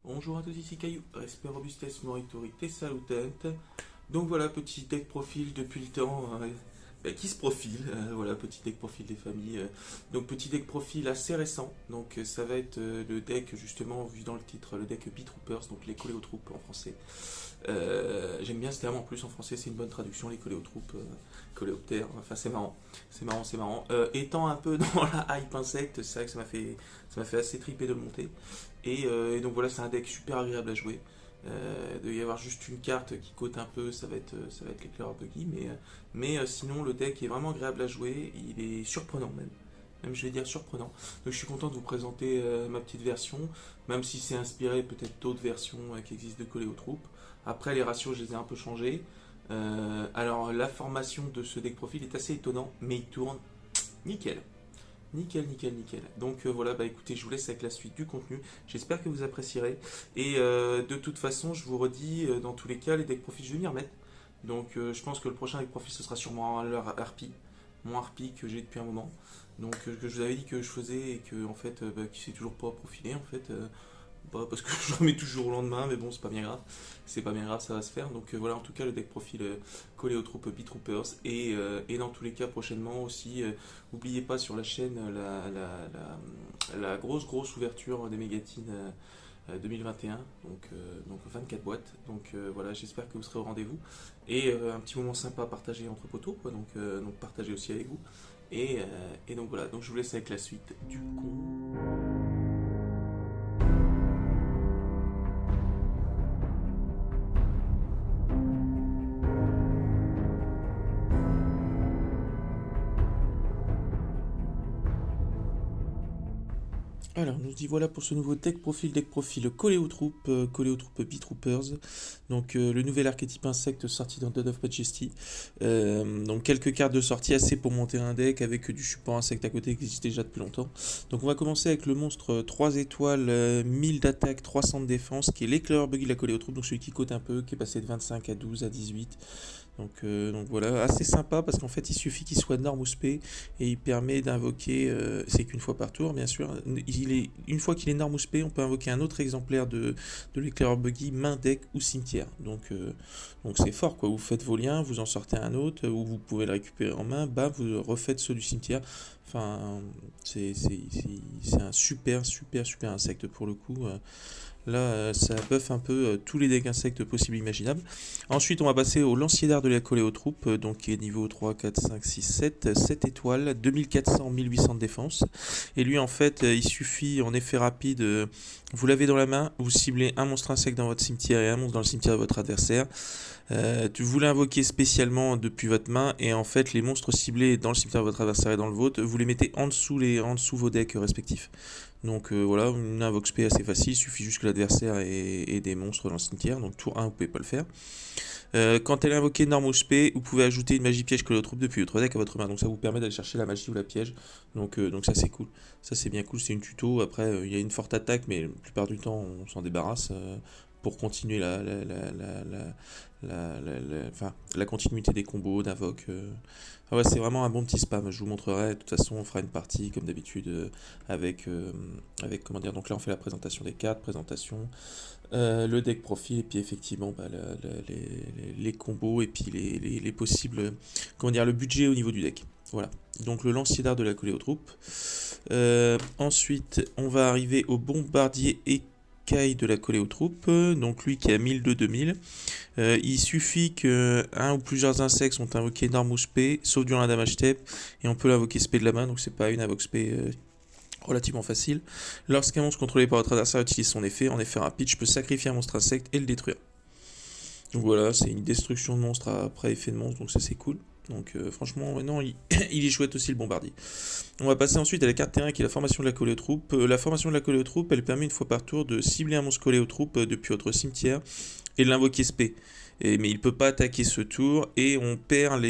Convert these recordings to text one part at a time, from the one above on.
Bonjour à tous, ici Caillou, respect, robustesse, morituorité, salutante. Donc voilà, petit deck profil depuis le temps qui se profile. Voilà, petit deck profil des familles. Donc petit deck profil assez récent. Donc ça va être le deck, justement, vu dans le titre, le deck Beatroopers, donc les coléotroupes en français. J'aime bien ce terme en plus en français, c'est une bonne traduction, les coléotroupes, coléoptères. Enfin, c'est marrant, c'est marrant, c'est marrant. Étant un peu dans la hype insecte, c'est vrai que ça m'a fait assez triper de le monter. Et donc voilà, c'est un deck super agréable à jouer. Il doit y avoir juste une carte qui cote un peu, ça va être l'éclair buggy, mais sinon le deck est vraiment agréable à jouer, il est surprenant même je vais dire surprenant. Donc je suis content de vous présenter ma petite version, même si c'est inspiré peut-être d'autres versions qui existent de coller aux troupes. Après les ratios je les ai un peu changés. Alors la formation de ce deck profil est assez étonnant, mais il tourne nickel. Nickel, nickel, nickel. Donc voilà, bah écoutez, je vous laisse avec la suite du contenu. J'espère que vous apprécierez. Et de toute façon, je vous redis, dans tous les cas, les decks profils, je vais m'y remettre. Donc je pense que le prochain deck profil, ce sera sûrement leur Harpie. Mon Harpie que j'ai depuis un moment. Donc que je vous avais dit que je faisais et que en fait, qui s'est toujours pas profilé en fait. Pas parce que je le remets toujours au lendemain, mais bon, c'est pas bien grave. C'est pas bien grave, ça va se faire. Donc voilà, en tout cas, le deck profil collé aux troupes Beatroopers. Et dans tous les cas, prochainement aussi, n'oubliez pas sur la chaîne la grosse ouverture des Mégatines 2021. Donc 24 boîtes. Donc voilà, j'espère que vous serez au rendez-vous. Et un petit moment sympa à partager entre potos, quoi. Donc partagez aussi avec vous. Et donc voilà, donc je vous laisse avec la suite du con. Alors, nous y voilà pour ce nouveau deck profil collé aux troupes Beatroopers. Donc, le nouvel archétype insecte sorti dans Dawn of Majesty. Donc, quelques cartes de sortie assez pour monter un deck avec du support insecte à côté qui existe déjà depuis longtemps. Donc, on va commencer avec le monstre 3 étoiles, 1000 d'attaque, 300 de défense, qui est l'éclaireur buggy de la collé aux troupes. Donc, celui qui cote un peu, qui est passé de 25 à 12 à 18. Donc voilà, assez sympa parce qu'en fait il suffit qu'il soit norme ou spé et il permet d'invoquer, c'est qu'une fois par tour bien sûr, une fois qu'il est norme ou spé, on peut invoquer un autre exemplaire de l'éclaireur buggy, main, deck ou cimetière. Donc c'est fort quoi, vous faites vos liens, vous en sortez un autre, ou vous pouvez le récupérer en main, bam, vous refaites ceux du cimetière. Enfin, c'est un super insecte pour le coup. Là, ça buff un peu tous les decks insectes possibles et imaginables. Ensuite, on va passer au lancier d'art de la collée aux troupes, donc qui est niveau 3, 4, 5, 6, 7, 7 étoiles, 2400, 1800 de défense. Et lui, en fait, il suffit, en effet rapide, vous l'avez dans la main, vous ciblez un monstre insecte dans votre cimetière et un monstre dans le cimetière de votre adversaire. Vous l'invoquez spécialement depuis votre main, et en fait, les monstres ciblés dans le cimetière de votre adversaire et dans le vôtre, vous les mettez en dessous vos decks respectifs. Donc voilà, une invoque spé assez facile, il suffit juste que l'adversaire ait des monstres dans le cimetière, donc tour 1 vous pouvez pas le faire. Quand elle est invoquée norme ou spé, vous pouvez ajouter une magie piège que l'autre troupe depuis votre deck à votre main, donc ça vous permet d'aller chercher la magie ou la piège, donc ça c'est cool, ça c'est bien cool, c'est une tuto, après il y a une forte attaque mais la plupart du temps on s'en débarrasse pour continuer enfin, la continuité des combos, d'invoque. Ah ouais, c'est vraiment un bon petit spam. Je vous montrerai. De toute façon, on fera une partie comme d'habitude avec comment dire. Donc là, on fait la présentation des cartes, présentation, le deck profil et puis effectivement bah, les combos et puis les possibles comment dire le budget au niveau du deck. Voilà. Donc le lancier d'art de la collée aux troupes. Ensuite, on va arriver au bombardier écaille de la collée aux troupes, donc lui qui a 1002-2000. Il suffit que un ou plusieurs insectes sont invoqués norme ou spé, sauf durant la damage step, et on peut l'invoquer spé de la main, donc c'est pas une invoque spé relativement facile. Lorsqu'un monstre contrôlé par votre adversaire utilise son effet, en effet rapide, je peux sacrifier un monstre insecte et le détruire. Donc voilà, c'est une destruction de monstre après effet de monstre, donc ça c'est cool. Donc franchement, non, il est chouette aussi le bombardier. On va passer ensuite à la carte terrain qui est la formation de la collée aux troupes. La formation de la collée aux troupes, elle permet une fois par tour de cibler un monstre collé aux troupes depuis votre cimetière et de l'invoquer spé. Mais il ne peut pas attaquer ce tour et on perd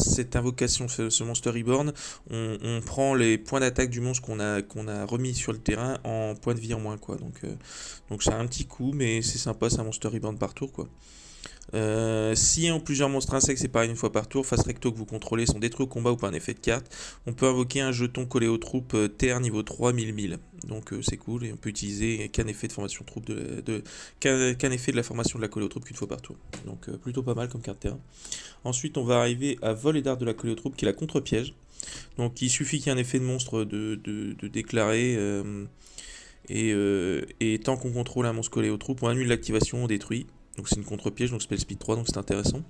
cette invocation, ce Monster Reborn, on prend les points d'attaque du monstre qu'on a remis sur le terrain en points de vie en moins quoi. Donc c'est un petit coup mais c'est sympa, c'est un Monster Reborn par tour quoi. Si un ou plusieurs monstres insectes séparés une fois par tour, face recto que vous contrôlez, sont détruits au combat ou par un effet de carte, on peut invoquer un jeton collé aux troupes terre niveau 3 1000. Donc c'est cool et on peut utiliser qu'un effet de formation de troupe qu'un effet de la formation de la collée aux troupes qu'une fois par tour. Donc plutôt pas mal comme carte terrain. Ensuite on va arriver à vol et dard de la collée aux troupes qui est la contre-piège. Donc il suffit qu'il y ait un effet de monstre de déclarer et tant qu'on contrôle un monstre collé aux troupes, on annule l'activation, on détruit. Donc c'est une contre-piège, donc spell speed 3, donc c'est intéressant.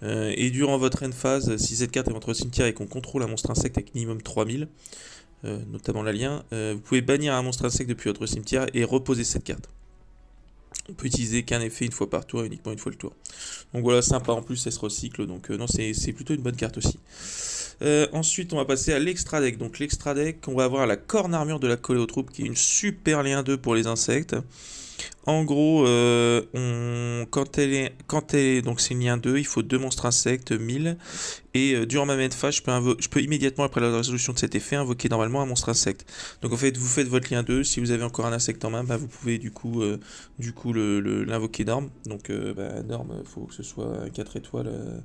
Et durant votre end phase, si cette carte est votre cimetière et qu'on contrôle un monstre insecte avec minimum 3000, notamment l'alien, vous pouvez bannir un monstre insecte depuis votre cimetière et reposer cette carte. On peut utiliser qu'un effet une fois par tour, uniquement une fois le tour. Donc voilà, sympa, en plus elle se recycle, donc non, c'est plutôt une bonne carte aussi. Ensuite on va passer à l'extra deck. Donc l'extra deck, on va avoir la corne armure de la collée aux troupes, qui est une super lien 2 pour les insectes. En gros, quand elle est, donc c'est une lien 2, il faut 2 monstres insectes, 1000. Et durant ma main phase, je peux immédiatement après la résolution de cet effet invoquer normalement un monstre insecte. Donc en fait, vous faites votre lien 2, si vous avez encore un insecte en main, bah, vous pouvez du coup l'invoquer Norm. Donc Norm, il faut que ce soit 4 étoiles.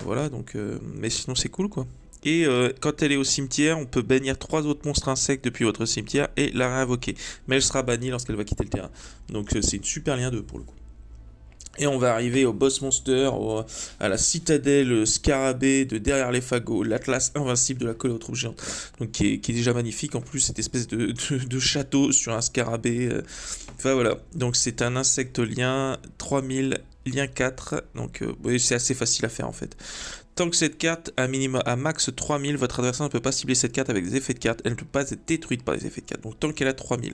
Voilà, donc mais sinon c'est cool quoi. Et quand elle est au cimetière, on peut bannir 3 autres monstres insectes depuis votre cimetière et la réinvoquer. Mais elle sera bannie lorsqu'elle va quitter le terrain. Donc c'est une super lien 2 pour le coup. Et on va arriver au boss monster, à la citadelle scarabée de derrière les fagots, l'atlas invincible de la collée aux troupes géantes. Donc qui est déjà magnifique, en plus cette espèce de château sur un scarabée. Enfin voilà, donc c'est un insecte lien 3000, lien 4, donc oui, c'est assez facile à faire en fait. Tant que cette carte a minimum à max 3000, votre adversaire ne peut pas cibler cette carte avec des effets de carte, elle ne peut pas être détruite par les effets de carte. Donc tant qu'elle a 3000.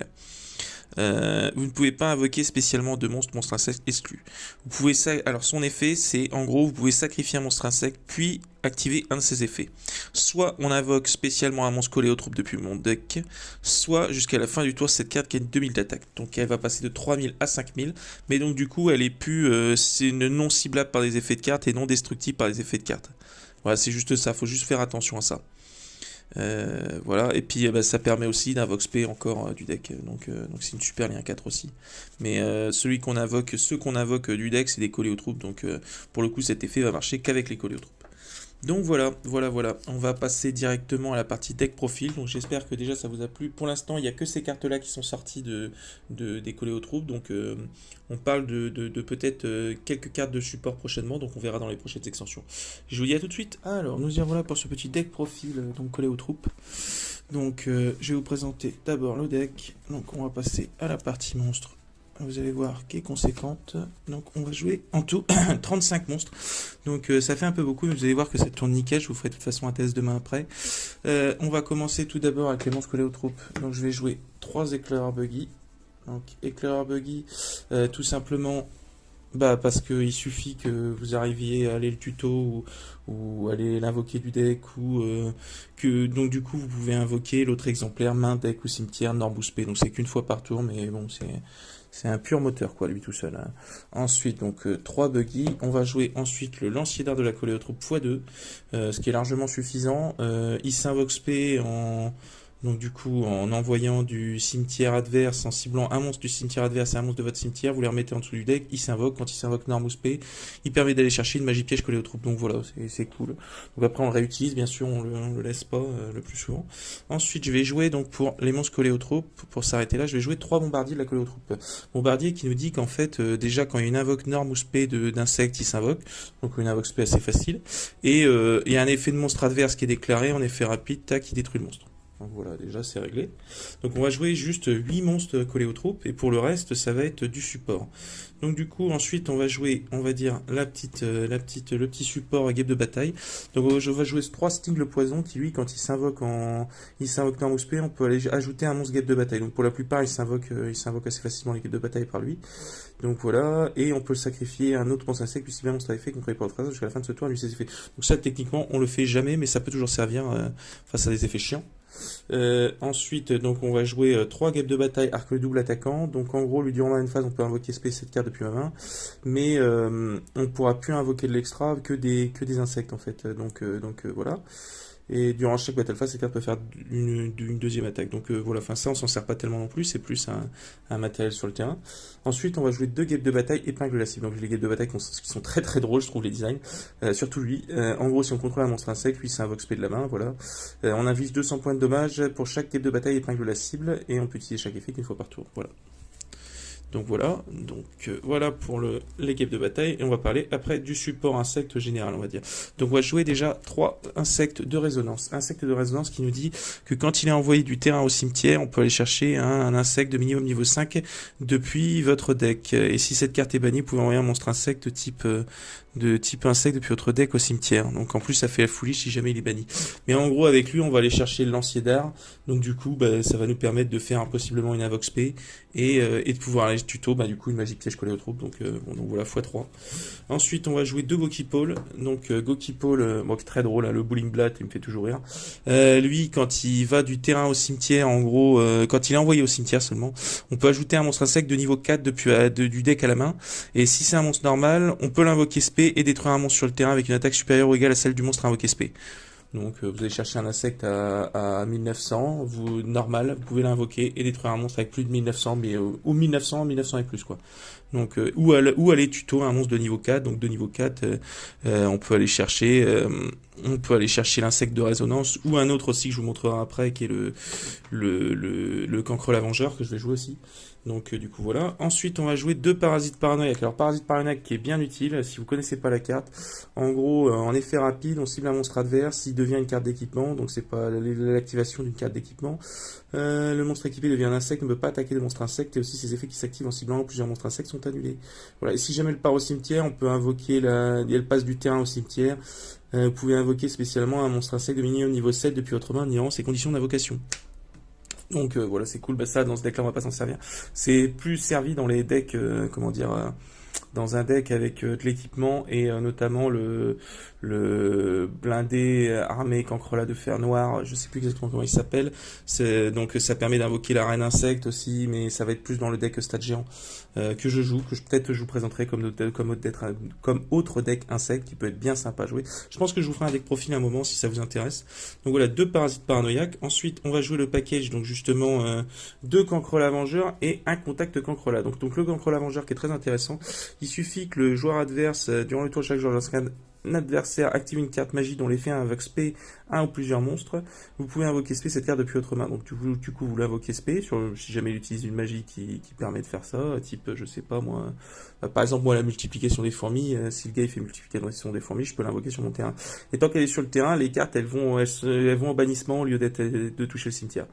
Vous ne pouvez pas invoquer spécialement de monstres insectes exclus. Vous pouvez alors son effet, c'est en gros, vous pouvez sacrifier un monstre insecte, puis activer un de ses effets. Soit on invoque spécialement un monstre collé aux troupes depuis mon deck, soit jusqu'à la fin du tour, cette carte gagne 2000 d'attaque. Donc elle va passer de 3000 à 5000, mais donc du coup, elle est plus c'est non ciblable par des effets de carte et non destructible par les effets de carte. Voilà, c'est juste ça, faut juste faire attention à ça. Voilà, et puis ça permet aussi d'invoquer encore du deck, donc c'est une super lien 4 aussi. Mais ceux qu'on invoque du deck, c'est des collés aux troupes, donc pour le coup cet effet va marcher qu'avec les collés aux troupes. Donc voilà. On va passer directement à la partie deck profil. Donc j'espère que déjà ça vous a plu. Pour l'instant, il n'y a que ces cartes-là qui sont sorties des collés aux troupes. Donc on parle de peut-être quelques cartes de support prochainement. Donc on verra dans les prochaines extensions. Je vous dis à tout de suite. Alors nous y voilà pour ce petit deck profil donc collé aux troupes. Donc je vais vous présenter d'abord le deck. Donc on va passer à la partie monstre. Vous allez voir qui est conséquente. Donc on va jouer en tout 35 monstres. Donc ça fait un peu beaucoup, mais vous allez voir que ça tourne nickel. Je vous ferai de toute façon un test demain après. On va commencer tout d'abord avec les monstres collés aux troupes. Donc je vais jouer 3 éclaireurs buggy. Donc éclaireur buggy, tout simplement parce qu'il suffit que vous arriviez à aller le tuto ou aller l'invoquer du deck que donc du coup vous pouvez invoquer l'autre exemplaire main, deck ou cimetière, norme ou spé. Donc c'est qu'une fois par tour, mais bon c'est un pur moteur quoi lui tout seul. Hein. Ensuite donc 3 buggy, on va jouer ensuite le lancier d'art de la collée aux troupes x2, ce qui est largement suffisant. Il s'invoque spé donc du coup, en envoyant du cimetière adverse, en ciblant un monstre du cimetière adverse et un monstre de votre cimetière, vous les remettez en dessous du deck, il s'invoque, quand il s'invoque Norm ou Spé, il permet d'aller chercher une magie piège collée aux troupes, donc voilà, c'est cool. Donc après on le réutilise, bien sûr, on le laisse pas le plus souvent. Ensuite je vais jouer donc pour les monstres collés aux troupes, pour s'arrêter là, je vais jouer 3 bombardiers de la collée aux troupes. Bombardier qui nous dit qu'en fait, déjà quand il y a une invoque Norm ou Spé d'insectes, il s'invoque, donc une invoque Spé assez facile, et il y a un effet de monstre adverse qui est déclaré, en effet rapide, tac, il détruit le monstre. Donc voilà, déjà c'est réglé. Donc on va jouer juste 8 monstres collés aux troupes, et pour le reste, ça va être du support. Donc du coup, ensuite, on va jouer, on va dire, le petit support guêpe de bataille. Donc je vais jouer 3 Sting le poison, qui lui, quand il s'invoque Norm ou Spé, on peut aller ajouter un monstre guêpe de bataille. Donc pour la plupart, il s'invoque assez facilement les guêpes de bataille par lui. Donc voilà, et on peut le sacrifier à un autre monstre insecte, puis si bien monstre à effet contrôlé par le phrase jusqu'à la fin de ce tour, lui ses effets. Donc ça, techniquement, on le fait jamais, mais ça peut toujours servir face à des effets chiants. Ensuite, donc on va jouer 3 guêpes de bataille, arc le double attaquant. Donc en gros, lui durant la phase, on peut invoquer cette carte depuis ma main, mais on pourra plus invoquer de l'extra que des insectes en fait. Donc voilà. Et durant chaque battle phase, cette carte peut faire une deuxième attaque. Donc voilà, enfin ça on s'en sert pas tellement non plus, c'est plus un matériel sur le terrain. Ensuite, on va jouer 2 guêpes de bataille, épingle la cible. Donc les guêpes de bataille qui sont très très drôles, je trouve, les designs. Surtout lui. En gros, si on contrôle un monstre insecte, lui c'est un Vox P de la main, voilà. On invise 200 points de dommage pour chaque guêpe de bataille, épingle la cible, et on peut utiliser chaque effet qu'une fois par tour. Voilà. Donc voilà, voilà pour les guêpes de bataille, et on va parler après du support insecte général, on va dire. Donc on va jouer déjà 3 insectes de résonance. Insecte de résonance qui nous dit que quand il est envoyé du terrain au cimetière, on peut aller chercher un insecte de minimum niveau 5 depuis votre deck. Et si cette carte est bannie, vous pouvez envoyer un monstre insecte de type insecte depuis votre deck au cimetière. Donc en plus ça fait la folie si jamais il est banni. Mais en gros avec lui on va aller chercher le lancier d'art. Donc du coup ça va nous permettre de faire possiblement une Avox P et de pouvoir aller tuto du coup une magique piège collée aux troupes. Donc voilà x3. Ensuite on va jouer 2 Gokipole. Donc Gokipole, très drôle, hein, le Bowling Blatt, il me fait toujours rire. Lui quand il va du terrain au cimetière, en gros quand il est envoyé au cimetière seulement, on peut ajouter un monstre insecte de niveau 4 du deck à la main. Et si c'est un monstre normal, on peut l'invoquer SP et détruire un monstre sur le terrain avec une attaque supérieure ou égale à celle du monstre invoqué SP. Donc vous allez chercher un insecte à 1900, normal, vous pouvez l'invoquer et détruire un monstre avec plus de 1900, ou 1900 et plus quoi. Donc ou aller tuto un monstre de niveau 4, donc de niveau 4 on peut aller chercher l'insecte de résonance ou un autre aussi que je vous montrerai après qui est le cancre lavengeur que je vais jouer aussi. Donc du coup voilà. Ensuite on va jouer 2 parasites paranoïaques. Alors parasite paranoïaque qui est bien utile si vous connaissez pas la carte. En gros en effet rapide on cible un monstre adverse, il devient une carte d'équipement, donc c'est pas l'activation d'une carte d'équipement. Le monstre équipé devient un insecte, ne peut pas attaquer le monstre insecte et aussi ses effets qui s'activent en ciblant plusieurs monstres insectes sont annulés. Voilà. Et si jamais elle part au cimetière, on peut invoquer elle passe du terrain au cimetière. Vous pouvez invoquer spécialement un monstre insecte de minimum niveau 7 depuis votre main en ignorant ses conditions d'invocation. Donc voilà, c'est cool. Ça, dans ce deck-là, on va pas s'en servir. C'est plus servi dans les decks, dans un deck avec de l'équipement et notamment le blindé armé cancrelat de fer noir, je sais plus exactement comment il s'appelle. Donc ça permet d'invoquer la reine insecte aussi, mais ça va être plus dans le deck stade géant que je joue, que peut-être je vous présenterai comme autre deck insecte qui peut être bien sympa à jouer. Je pense que je vous ferai un deck profil à un moment si ça vous intéresse. Donc voilà, 2 parasites paranoïaques. Ensuite on va jouer le package, donc justement 2 cancrelat vengeurs et un contact cancrelat. Donc le cancrelat vengeur qui est très intéressant. Il suffit que le joueur adverse, durant le tour de chaque joueur, lorsqu'un adversaire active une carte magie dont l'effet invoque SP un ou plusieurs monstres, vous pouvez invoquer SP cette carte depuis votre main. Donc du coup vous l'invoquez SP si jamais il utilise une magie qui permet de faire ça, type je sais pas moi, par exemple moi la multiplication des fourmis, si le gars il fait multiplication des fourmis, je peux l'invoquer sur mon terrain. Et tant qu'elle est sur le terrain, les cartes elles vont en bannissement au lieu de toucher le cimetière.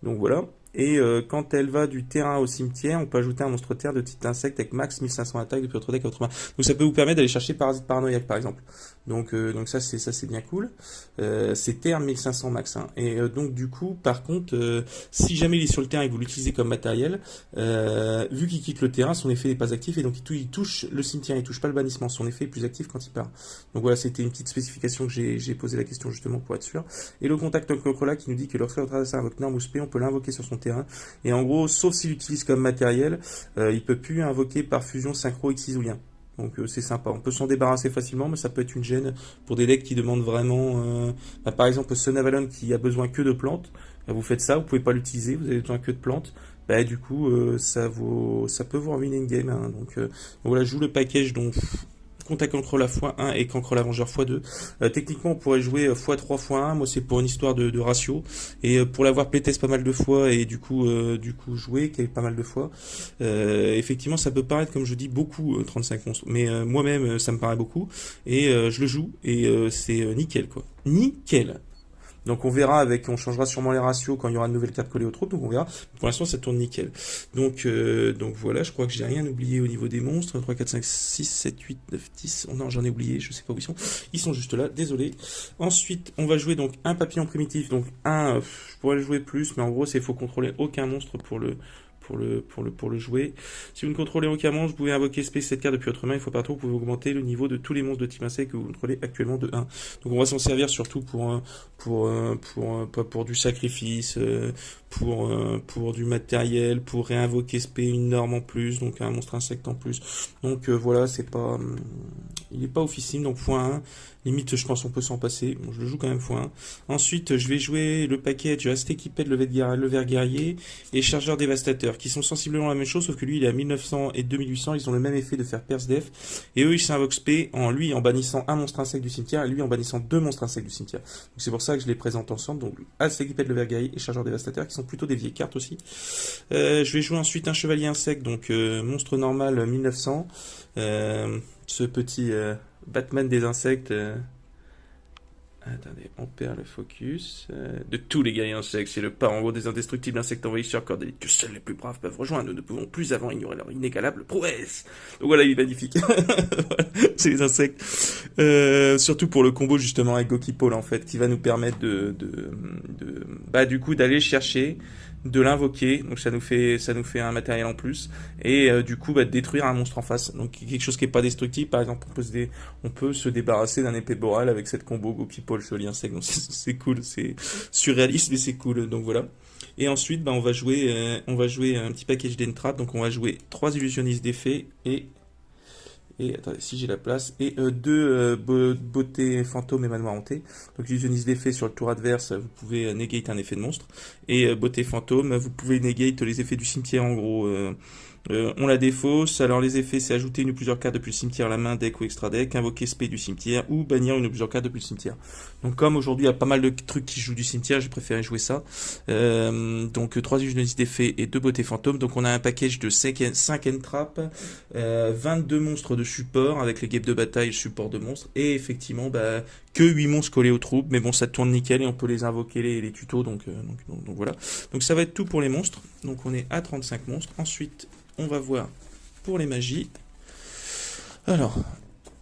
Donc voilà. Et quand elle va du terrain au cimetière, on peut ajouter un monstre terre de type insecte avec max 1500 attaques depuis votre deck à votre main. Donc ça peut vous permettre d'aller chercher parasite paranoïaque par exemple. Donc ça c'est bien cool. C'est terre 1500 max. Hein. Et donc du coup, par contre, si jamais il est sur le terrain et que vous l'utilisez comme matériel, vu qu'il quitte le terrain, son effet n'est pas actif et donc il touche le cimetière, il touche pas le bannissement. Son effet est plus actif quand il part. Donc voilà, c'était une petite spécification que j'ai posé la question justement pour être sûr. Et le contact cancrelat qui nous dit que lorsque votre adversaire invoque norme ou spé, on peut l'invoquer sur son terrain. Et en gros, sauf s'il l'utilise comme matériel, il peut plus invoquer par fusion synchro X-Isoulien. Donc c'est sympa, on peut s'en débarrasser facilement, mais ça peut être une gêne pour des decks qui demandent vraiment... par exemple, Sun Avalon qui a besoin que de plantes, vous faites ça, vous pouvez pas l'utiliser, vous avez besoin que de plantes, du coup ça peut vous ruiner une game. Hein. Donc voilà, je joue le package dont... Contact Cancre la x1 et Cancre Lavengeur x2. Techniquement, on pourrait jouer x3 x1. Moi, c'est pour une histoire de ratio. Et pour l'avoir playtest pas mal de fois et du coup jouer pas mal de fois. Effectivement, ça peut paraître, comme je dis, beaucoup 35 monstres. Mais moi-même, ça me paraît beaucoup. Et je le joue et c'est nickel, quoi. Nickel. Donc on verra on changera sûrement les ratios quand il y aura de nouvelles cartes collées aux troupes, donc on verra. Pour l'instant ça tourne nickel. Donc voilà, je crois que j'ai rien oublié au niveau des monstres. 3, 4, 5, 6, 7, 8, 9, 10. Oh non, j'en ai oublié, je sais pas où ils sont. Ils sont juste là, désolé. Ensuite, on va jouer donc un papillon primitif. Donc je pourrais le jouer plus, mais en gros, il faut contrôler aucun monstre pour le jouer. Si vous ne contrôlez aucun monstre, vous pouvez invoquer cette carte depuis votre main. Une fois par tour, vous pouvez augmenter le niveau de tous les monstres de type insecte que vous contrôlez actuellement de 1. Donc on va s'en servir surtout pour du sacrifice, pour du matériel, pour réinvoquer SP une norme en plus, donc un monstre insecte en plus. Donc voilà, c'est pas... Il n'est pas officiel, donc x1. Limite, je pense on peut s'en passer. Bon, je le joue quand même x1. Ensuite, je vais jouer le package Reste équipé de Lever Guerrier et Chargeur Dévastateur, qui sont sensiblement la même chose, sauf que lui, il est à 1900 et 2800. Ils ont le même effet de faire Perce Def. Et eux, ils s'invoquent SP en bannissant un monstre insecte du cimetière et lui en bannissant deux monstres insectes du cimetière. Donc c'est pour ça que je les présente ensemble. Donc, Reste équipé de Lever Guerrier et Chargeur Dévastateur, qui sont plutôt des vieilles cartes aussi. Je vais jouer ensuite un Chevalier Insecte, donc monstre normal 1900. Ce petit Batman des insectes. Attendez, on perd le focus. De tous les guerriers insectes, c'est le parent gros des indestructibles insectes envahisseurs cordéliques que seuls les plus braves peuvent rejoindre. Nous ne pouvons plus avant ignorer leur inégalable prouesse. Donc voilà, il est magnifique. Voilà, c'est les insectes. Surtout pour le combo justement avec Gokipole en fait, qui va nous permettre du coup d'aller chercher, de l'invoquer, donc ça nous fait un matériel en plus, et du coup de détruire un monstre en face, donc quelque chose qui est pas destructible. Par exemple, on peut se débarrasser d'un épée borale avec cette combo Gokipole Chevalier Insecte, donc c'est cool, c'est surréaliste mais c'est cool, donc voilà. Et ensuite on va jouer un petit package d'entrap, donc on va jouer 3 illusionnistes d'effet et attendez, si j'ai la place, et deux beauté fantôme et manoir hanté. Donc illusionniste d'effet sur le tour adverse, vous pouvez negate un effet de monstre, et beauté fantôme, vous pouvez negate les effets du cimetière en gros. On la défausse, alors les effets c'est ajouter une ou plusieurs cartes depuis le cimetière à la main, deck ou extra deck, invoquer spé du cimetière ou bannir une ou plusieurs cartes depuis le cimetière. Donc comme aujourd'hui il y a pas mal de trucs qui jouent du cimetière, j'ai préféré jouer ça. Donc 3 illusionnistes d'effet et 2 beautés fantômes, donc on a un package de 5 entraps, 22 monstres de support avec les guêpes de bataille, support de monstres, et effectivement que 8 monstres collés aux troupes, mais bon ça tourne nickel et on peut les invoquer les tutos, donc voilà. Donc ça va être tout pour les monstres, donc on est à 35 monstres. Ensuite on va voir pour les magies. Alors,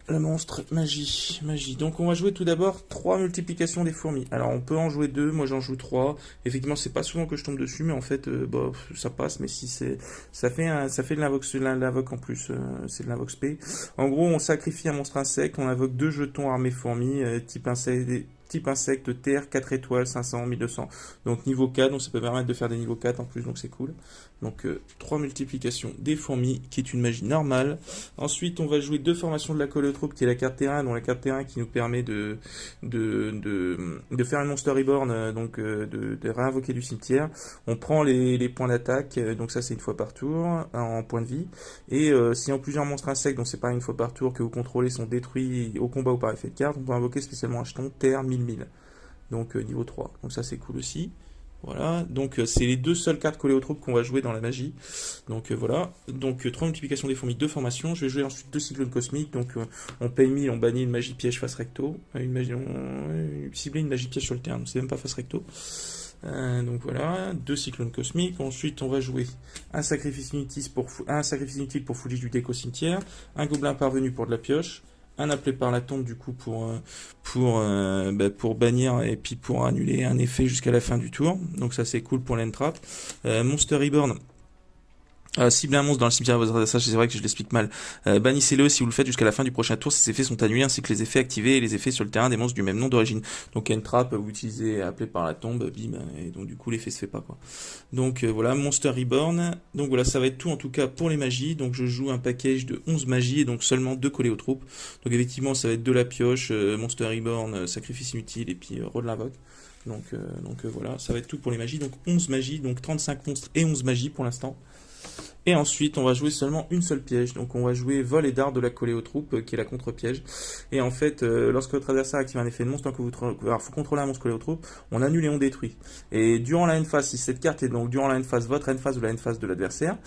le monstre, magie. Donc on va jouer tout d'abord 3 multiplications des fourmis. Alors on peut en jouer 2, moi j'en joue 3. Effectivement, c'est pas souvent que je tombe dessus, mais en fait, ça passe. Mais si ça fait de l'invoque en plus, c'est de l'invoque spé. En gros, on sacrifie un monstre insecte, on invoque 2 jetons armés fourmis, type insecte terre, 4 étoiles, 500, 1200. Donc niveau 4, donc ça peut permettre de faire des niveaux 4 en plus, donc c'est cool. Donc 3 multiplications des fourmis, qui est une magie normale. Ensuite, on va jouer 2 formations de la colle aux troupes, qui est la carte terrain, dont la carte terrain qui nous permet de faire un Monster Reborn, donc de réinvoquer du cimetière. On prend les points d'attaque, donc ça c'est une fois par tour, en points de vie. Et si en plusieurs monstres insectes, donc c'est pas une fois par tour, que vous contrôlez sont détruits au combat ou par effet de carte, on peut invoquer spécialement un jeton terre 1000. Donc niveau 3. Donc ça c'est cool aussi. Voilà, donc c'est les 2 seules cartes collées aux troupes qu'on va jouer dans la magie. Donc voilà, donc 3 multiplications des fourmis, 2 formations. Je vais jouer ensuite 2 cyclones cosmiques. Donc on paye 1000, on bannit une magie piège face recto. Cibler une magie piège sur le terrain, donc c'est même pas face recto. Donc voilà, 2 cyclones cosmiques. Ensuite on va jouer un sacrifice inutile pour foulige du deck au cimetière, un gobelin parvenu pour de la pioche, un appelé par la tombe du coup pour bannir et puis pour annuler un effet jusqu'à la fin du tour. Donc ça c'est cool pour l'entrap. Monster Reborn. Cibler un monstre dans le cimetière, ça c'est vrai que je l'explique mal. Bannissez-le si vous le faites jusqu'à la fin du prochain tour, ces effets sont annulés ainsi que les effets activés et les effets sur le terrain des monstres du même nom d'origine. Donc entrap, vous utilisez appelé par la tombe, bim, et donc du coup l'effet se fait pas quoi. Donc voilà, Monster Reborn. Donc voilà, ça va être tout en tout cas pour les magies. Donc je joue un package de 11 magies et donc seulement 2 collés aux troupes. Donc effectivement ça va être de la pioche, Monster Reborn, sacrifice inutile et puis Roll l'invoque. Donc voilà, ça va être tout pour les magies. Donc 11 magies, donc 35 monstres et 11 magies pour l'instant. Et ensuite, on va jouer seulement une seule piège. Donc, on va jouer vol et dard de la coller aux troupes, qui est la contre-piège. Et en fait, lorsque votre adversaire active un effet de monstre, alors, faut contrôler un monstre collé aux troupes, on annule et on détruit. Et durant la end phase, si cette carte est donc durant la end phase, votre end phase ou la end phase de l'adversaire,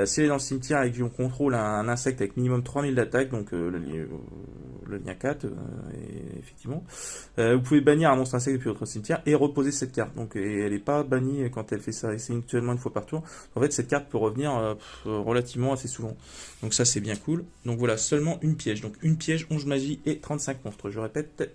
si elle est dans le cimetière et qu'on contrôle un insecte avec minimum 3000 d'attaque, donc le lien 4, effectivement, vous pouvez bannir un monstre insecte depuis votre cimetière et reposer cette carte. Donc, et elle n'est pas bannie quand elle fait ça, et c'est actuellement une fois par tour. En fait, cette carte peut revenir relativement assez souvent. Donc ça c'est bien cool. Donc voilà, seulement une piège. Donc une piège, 11 magies et 35 monstres, je répète.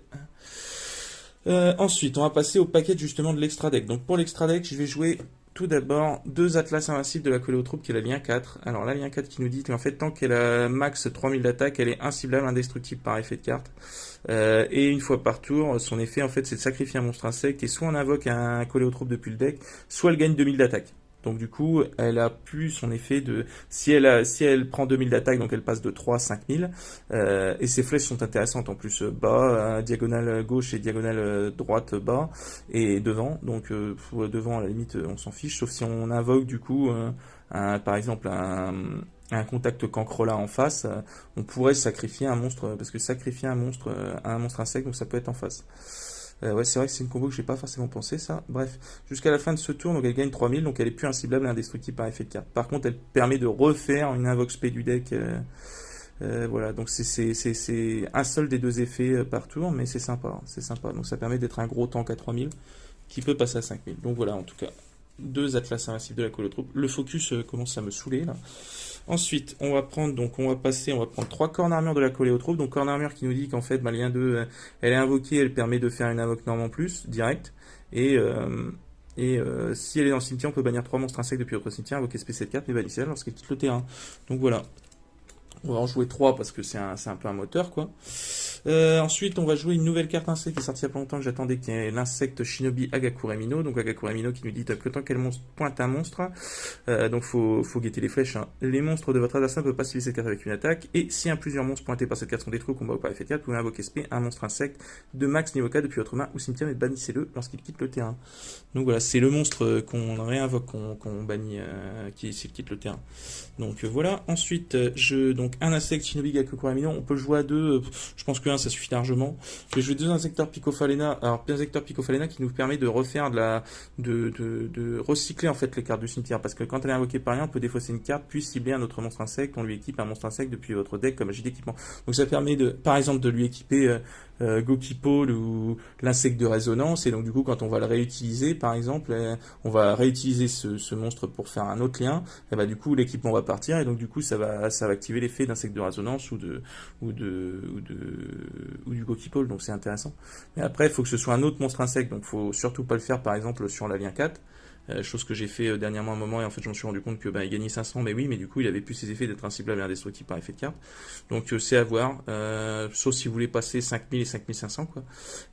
Ensuite, on va passer au paquet justement de l'extra deck. Donc pour l'extra deck, je vais jouer tout d'abord 2 atlas invincibles de la coller aux troupes qui est la lien 4. Alors la lien 4 qui nous dit qu'en fait tant qu'elle a max 3000 d'attaque, elle est inciblable, indestructible par effet de carte. Et une fois par tour, son effet en fait c'est de sacrifier un monstre insecte et soit on invoque un collé aux troupes depuis le deck, soit elle gagne 2000 d'attaque. Donc du coup, elle a plus son effet de... Si elle prend 2000 d'attaque, donc elle passe de 3 à 5000. Et ses flèches sont intéressantes en plus. Bas, diagonale gauche et diagonale droite bas. Et devant. Donc devant, à la limite, on s'en fiche. Sauf si on invoque du coup, par exemple, un contact cancrola en face, on pourrait sacrifier un monstre. Parce que sacrifier un monstre à un monstre insecte, donc ça peut être en face. Ouais, c'est vrai que c'est une combo que j'ai pas forcément pensé, ça. Bref, jusqu'à la fin de ce tour, donc elle gagne 3000, donc elle est plus inciblable et indestructible par effet de carte. Par contre, elle permet de refaire une invoque spé du deck. Voilà, donc c'est un seul des deux effets par tour, mais c'est sympa, hein, c'est sympa. Donc ça permet d'être un gros tank à 3000 qui peut passer à 5000. Donc voilà, en tout cas, deux Atlas invincibles de la Colotroupe. Le focus commence à me saouler là. Ensuite, on va prendre trois cornes armure de la Coléotrope. Donc corne armure qui nous dit qu'en fait, bah, lien 2, elle est invoquée, elle permet de faire une invoque norme en plus, direct. Et si elle est dans le cimetière, on peut bannir 3 monstres insectes depuis votre cimetière, invoquer spé cette carte, mais bannissez-la lorsqu'elle quitte le terrain. Donc voilà. On va en jouer 3 parce que c'est un peu un moteur, quoi. Ensuite, on va jouer une nouvelle carte insecte qui est sortie il y a pas longtemps que j'attendais, qui est l'insecte Shinobi Agakuremino. Donc Agakuremino qui nous dit que tant qu'elle pointe un monstre, donc faut guetter les flèches, hein. Les monstres de votre adversaire ne peuvent pas cibler cette carte avec une attaque. Et si plusieurs monstres pointés par cette carte sont détruits au combat ou par effet de carte, vous pouvez invoquer spé un monstre insecte de max niveau 4 depuis votre main ou cimetière et bannissez-le lorsqu'il quitte le terrain. Donc voilà, c'est le monstre qu'on réinvoque, qu'on bannit, s'il quitte le terrain. Donc voilà. Ensuite, donc un insecte Shinobi Agakuremino, on peut le jouer à 2. Je pense que 1 ça suffit largement. Je vais jouer 2 insecteurs Picophalena. Alors, insecteur Picophalena qui nous permet de refaire de recycler en fait les cartes du cimetière. Parce que quand elle est invoquée par rien, on peut défausser une carte, puis cibler un autre monstre insecte. On lui équipe un monstre insecte depuis votre deck comme magie d'équipement. Donc ça permet par exemple, de lui équiper Gokipole ou l'insecte de résonance. Et donc du coup, quand on va le réutiliser, par exemple, on va réutiliser ce monstre pour faire un autre lien. Et bah du coup, l'équipement va partir. Et donc du coup, ça va activer l'effet d'insecte de résonance ou du Gokipole, donc c'est intéressant. Mais après, il faut que ce soit un autre monstre insecte, donc il faut surtout pas le faire par exemple sur la lien 4, chose que j'ai fait dernièrement un moment, et en fait je me suis rendu compte que il gagnait 500, mais oui, mais du coup il avait plus ses effets d'être inciblable et indestructible par effet de carte, donc c'est à voir, sauf si vous voulez passer 5000 et 5500 quoi.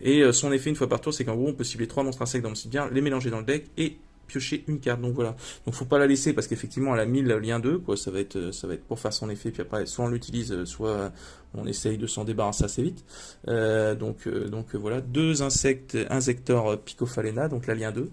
Et son effet une fois par tour, c'est qu'en gros on peut cibler 3 monstres insectes dans le cimetière, les mélanger dans le deck et piocher une carte. Donc voilà. Donc faut pas la laisser parce qu'effectivement elle a 1000 lien 2 quoi, ça va être pour faire son effet, puis après soit on l'utilise, soit on essaye de s'en débarrasser assez vite. Donc voilà, 2 insecteurs Picophalena, donc la lien 2.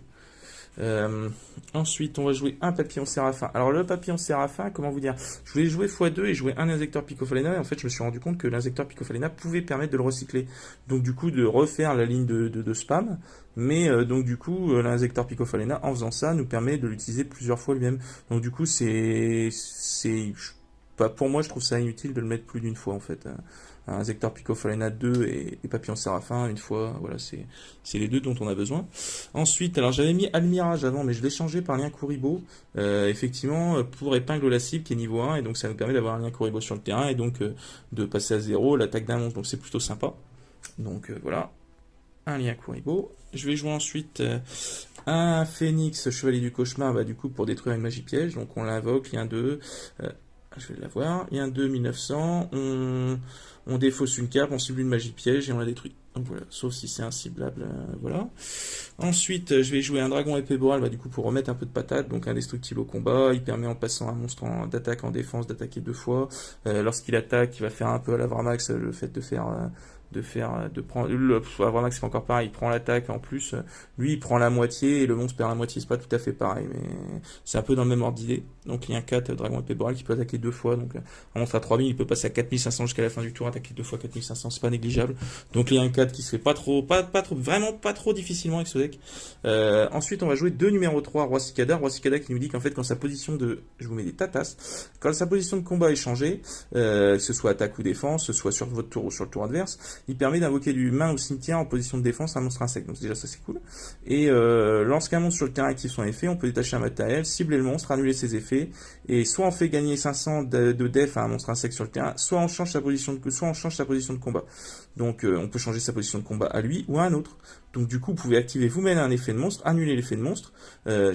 Ensuite, on va jouer un papillon séraphin. Alors, le papillon séraphin, comment vous dire? Je voulais jouer x2 et jouer un insecteur Picophalena, et en fait, je me suis rendu compte que l'insecteur Picophalena pouvait permettre de le recycler. Donc, du coup, de refaire la ligne de spam. Mais, donc, du coup, l'insecteur Picophalena, en faisant ça, nous permet de l'utiliser plusieurs fois lui-même. Donc, du coup, pour moi, je trouve ça inutile de le mettre plus d'une fois, en fait. Un insecteur Picophalena 2 et papillon séraphin une fois, voilà, c'est les deux dont on a besoin. Ensuite, alors j'avais mis Almirage avant, mais je l'ai changé par lien Kuribo, effectivement, pour épingle la cible qui est niveau 1, et donc ça nous permet d'avoir un lien Kuribo sur le terrain, et donc de passer à 0 l'attaque d'un monstre, donc c'est plutôt sympa. Donc voilà, un lien Kuribo. Je vais jouer ensuite un Phénix Chevalier du Cauchemar, du coup pour détruire une magie piège, donc on l'invoque, lien 2, je vais l'avoir, lien 2 1900, on défausse une carte, on cible une magie piège et on la détruit. Donc voilà, sauf si c'est inciblable, voilà. Ensuite, je vais jouer un dragon épée borale, du coup pour remettre un peu de patate, donc indestructible au combat. Il permet en passant un monstre d'attaque en défense d'attaquer 2 fois. Lorsqu'il attaque, il va faire un peu à la Vramax le fait de prendre le Vramax, c'est encore pareil, il prend l'attaque en plus, lui il prend la moitié et le monstre perd la moitié, c'est pas tout à fait pareil, mais c'est un peu dans le même ordre d'idée. Donc il y a un 4 dragon épée borale qui peut attaquer 2 fois, donc un monstre à 3000, il peut passer à 4500 jusqu'à la fin du tour, attaquer 2 fois 4500, c'est pas négligeable. Donc il y a un 4 qui se fait vraiment pas trop difficilement avec ce deck. Ensuite on va jouer 2 numéro 3, Roi Cicada qui nous dit qu'en fait quand sa position je vous mets des tatas, quand sa position de combat est changée, que ce soit attaque ou défense, soit sur votre tour ou sur le tour adverse, il permet d'invoquer du main au cimetière en position de défense un monstre insecte. Donc déjà ça c'est cool. Et lorsqu'un monstre sur le terrain active son effet, on peut détacher un matériel, cibler le monstre, annuler ses effets, et soit on fait gagner 500 de def à un monstre insecte sur le terrain, soit on change sa position de combat. Donc on peut changer sa position de combat à lui ou à un autre. Donc du coup vous pouvez activer vous-même un effet de monstre, annuler l'effet de monstre,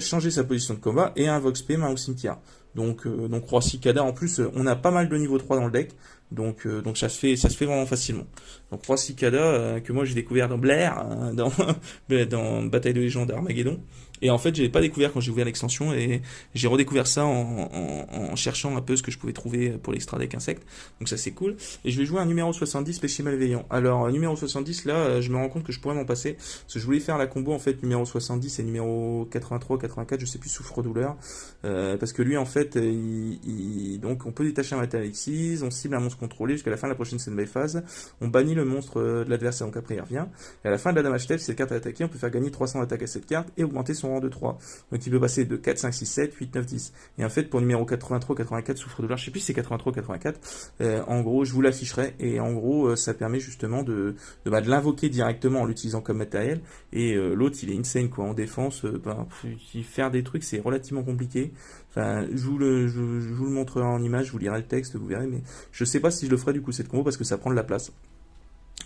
changer sa position de combat et invoque spé main au cimetière. Donc Roi Cicada en plus, on a pas mal de niveau 3 dans le deck. Donc ça se fait vraiment facilement. Donc 3 cicadas que moi j'ai découvert dans Blair, dans Bataille de légende Armageddon. Et en fait, je l'ai pas découvert quand j'ai ouvert l'extension et j'ai redécouvert ça en cherchant un peu ce que je pouvais trouver pour l'extra deck insectes. Donc ça c'est cool. Et je vais jouer un numéro 70 péché malveillant. Alors numéro 70 là, je me rends compte que je pourrais m'en passer parce que je voulais faire la combo en fait numéro 70 et numéro 83 84, je sais plus, souffre-douleur, parce que lui en fait donc on peut détacher un matériel X, on cible un monstre contrôlé jusqu'à la fin de la prochaine scène phase, on bannit le monstre de l'adversaire, donc après il revient, et à la fin de la damage step, si cette carte est attaquée, on peut faire gagner 300 d'attaque à cette carte et augmenter son rang de 3. Donc il peut passer de 4, 5, 6, 7, 8, 9, 10. Et en fait pour numéro 83 84 souffre-douleur, je sais plus si c'est 83 84, en gros je vous l'afficherai, et en gros ça permet justement de l'invoquer directement en l'utilisant comme matériel, et l'autre il est insane quoi, en défense, faire des trucs c'est relativement compliqué. Enfin, je vous le montrerai en image, je vous lirai le texte, vous verrez, mais je sais pas si je le ferai du coup cette combo parce que ça prend de la place.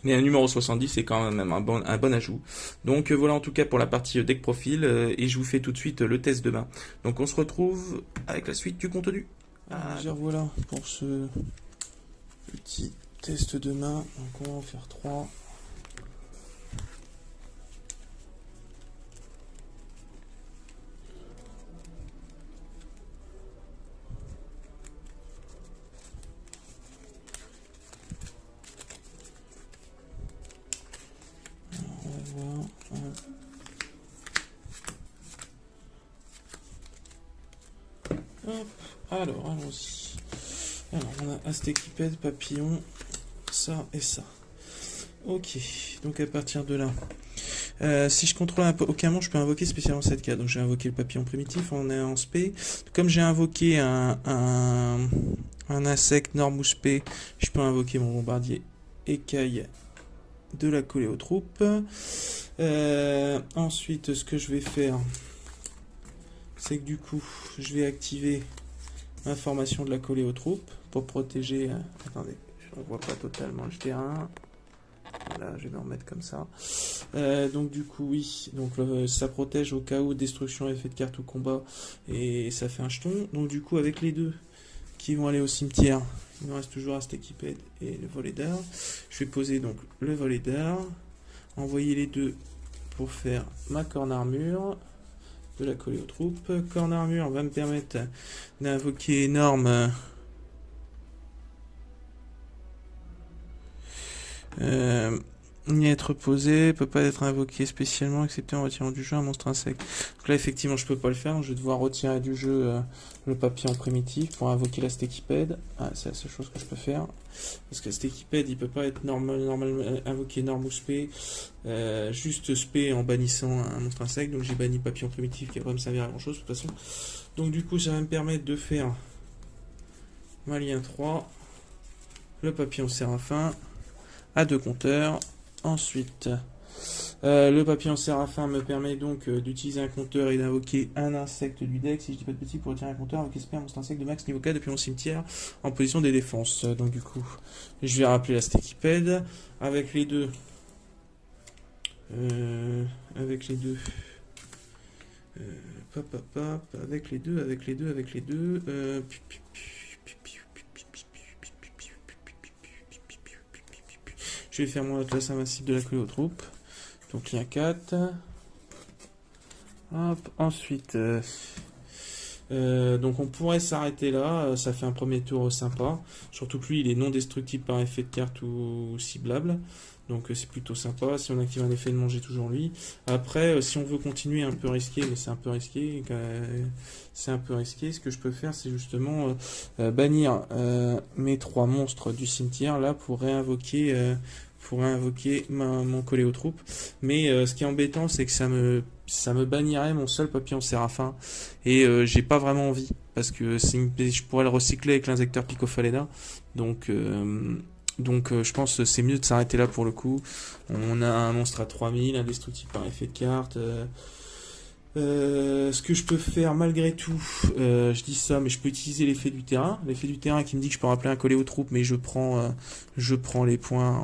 Mais un numéro 70 c'est quand même un bon ajout. Donc voilà en tout cas pour la partie deck profil, et je vous fais tout de suite le test demain. Donc on se retrouve avec la suite du contenu. Voilà pour ce petit test demain. Donc on va en faire 3. Hop, alors allons-y. Alors on a Aztekipède, papillon, ça et ça. Ok, donc à partir de là, si je contrôle aucun monstre, je peux invoquer spécialement cette carte. Donc j'ai invoqué le papillon primitif, on est en spé. Comme j'ai invoqué un insecte norme spé, je peux invoquer mon bombardier écaille de la coller aux troupes. Ensuite, ce que je vais faire, c'est que du coup, je vais activer ma formation de la coller aux troupes pour protéger. Attendez, je ne vois pas totalement le terrain. Voilà, je vais me remettre comme ça. Donc du coup, oui, donc ça protège au cas où destruction, effet de carte ou combat, et ça fait un jeton. Donc du coup, avec les deux qui vont aller au cimetière, il me reste toujours Aztekipède et le volet d'art. Je vais poser donc le volet d'art, envoyer les deux pour faire ma corne armure, de la coller aux troupes. Corne armure va me permettre d'invoquer énorme ni être posé, peut pas être invoqué spécialement excepté en retirant du jeu un monstre insecte. Donc là effectivement je peux pas le faire, je vais devoir retirer du jeu le papillon primitif pour invoquer l'Aztekipède. C'est la seule chose que je peux faire, parce que l'Aztekipède il peut pas être normalement invoqué norme ou spé, juste spé en bannissant un monstre insecte. Donc j'ai banni papillon primitif qui va pas me servir à grand chose de toute façon. Donc du coup ça va me permettre de faire ma lien 3, le papillon séraphin à 2 compteurs. Ensuite, le papillon séraphin me permet donc d'utiliser un compteur et d'invoquer un insecte du deck. Si je dis pas de bêtises, pour retirer un compteur, invoquer un monstre insecte de max niveau 4 depuis mon cimetière en position des défenses. Donc du coup, je vais rappeler l'Aztekipède avec les deux. Avec les deux. Avec les deux. Je vais faire mon atlas invincible de la coller aux troupes. Donc lien 4. Hop, ensuite, donc on pourrait s'arrêter là. Ça fait un premier tour sympa. Surtout que lui, il est non destructible par effet de carte ou ciblable. Donc c'est plutôt sympa. Si on active un effet de manger toujours lui. Après, si on veut continuer un peu risqué, mais c'est un peu risqué. Ce que je peux faire, c'est justement bannir mes 3 monstres du cimetière là pour réinvoquer mon collet aux troupes. Mais ce qui est embêtant, c'est que ça me bannirait mon seul papillon séraphin, et j'ai pas vraiment envie, parce que je pourrais le recycler avec l'insecteur Picophalena. Donc je pense que c'est mieux de s'arrêter là pour le coup. On a un monstre à 3000, indestructible par effet de carte. Ce que je peux faire malgré tout, je dis ça, mais je peux utiliser l'effet du terrain. L'effet du terrain qui me dit que je peux rappeler un collet aux troupes, mais je prends les points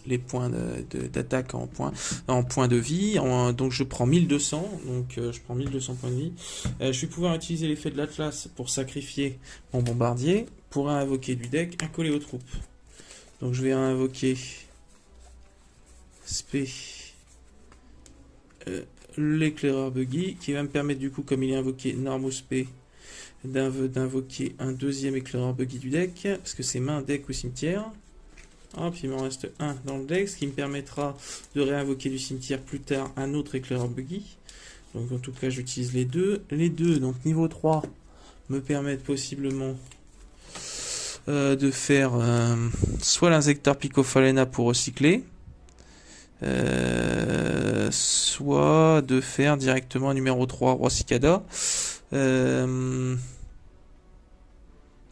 les points d'attaque en points de vie. Donc je prends 1200, donc je prends 1200 points de vie. Je vais pouvoir utiliser l'effet de l'Atlas pour sacrifier mon bombardier, pour invoquer du deck un collé aux troupes. Donc je vais invoquer spé l'éclaireur buggy, qui va me permettre du coup, comme il est invoqué norme spé, d'invoquer un deuxième éclaireur buggy du deck, parce que c'est main, deck ou cimetière. Hop, il m'en reste un dans le deck, ce qui me permettra de réinvoquer du cimetière plus tard un autre éclaireur buggy. Donc en tout cas, j'utilise les deux. Les deux, donc niveau 3, me permettent possiblement de faire soit l'insecteur Picophalena pour recycler, soit de faire directement un numéro 3 Roi Cicada.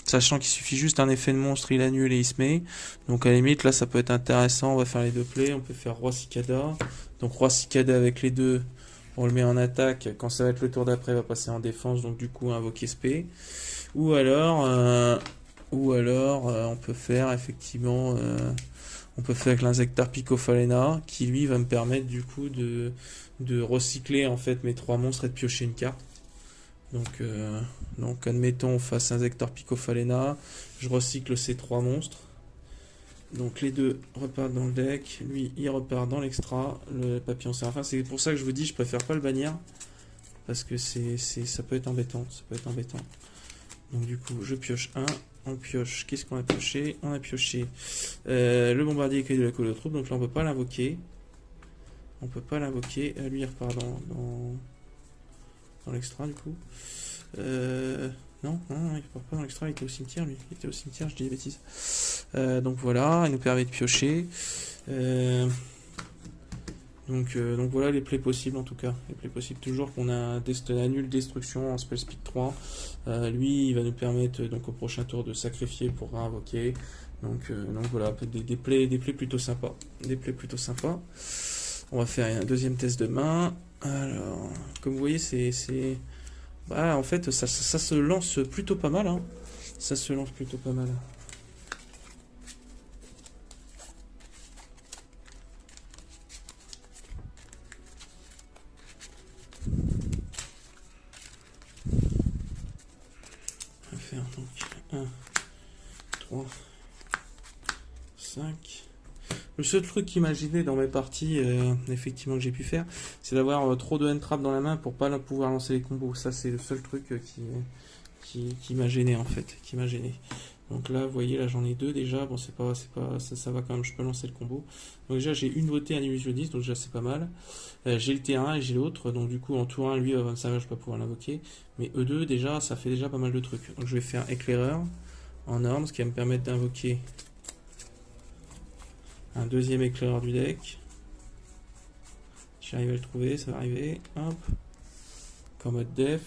Sachant qu'il suffit juste un effet de monstre, il annule et il se met. Donc à la limite, là ça peut être intéressant. On va faire les deux plays. On peut faire Roi Cicada. Donc Roi Cicada avec les deux, on le met en attaque. Quand ça va être le tour d'après, il va passer en défense. Donc du coup, invoquer spé. Ou alors, on peut faire effectivement. On peut faire avec l'insecteur Picophalena, qui lui va me permettre du coup de recycler en fait mes 3 monstres et de piocher une carte. Donc admettons on fasse insecteur Picophalena, je recycle ces 3 monstres. Donc les deux repartent dans le deck, lui il repart dans l'extra, le papillon séraphin. C'est pour ça que je vous dis je préfère pas le bannir, parce que ça peut être embêtant, Donc du coup je pioche un. On pioche, qu'est-ce qu'on a pioché? On a pioché le bombardier qui est de la colle aux troupes, donc là on peut pas l'invoquer. Lui il repart dans l'extra du coup. Non, il repart pas dans l'extra, il était au cimetière lui. Il était au cimetière, je dis des bêtises. Donc voilà, il nous permet de piocher. Donc voilà les plays possibles en tout cas. Les plays possibles toujours qu'on a un nul destruction en spell speed 3. Lui il va nous permettre donc au prochain tour de sacrifier pour réinvoquer. Donc voilà, des plays plutôt sympas. On va faire un deuxième test de main. Alors, comme vous voyez, en fait ça se lance plutôt pas mal. Ça se lance plutôt pas mal. On va faire donc 1, 3, 5. Le seul truc qu'imaginais dans mes parties, effectivement que j'ai pu faire, c'est d'avoir trop de hand-trap dans la main pour pas pouvoir lancer les combos. Ça c'est le seul truc qui m'a gêné en fait, Donc là, vous voyez, là j'en ai 2 déjà. Bon, ça va quand même. Je peux lancer le combo. Donc déjà j'ai une beauté, un illusionniste, donc déjà c'est pas mal. J'ai le T1 et j'ai l'autre, donc du coup en tour 1 lui va me servir, je vais pas pouvoir l'invoquer. Mais E2 déjà, ça fait déjà pas mal de trucs. Donc je vais faire éclaireur en norme, ce qui va me permettre d'invoquer un deuxième éclaireur du deck. J'arrive à le trouver, ça va arriver. Hop. Qu'en mode def.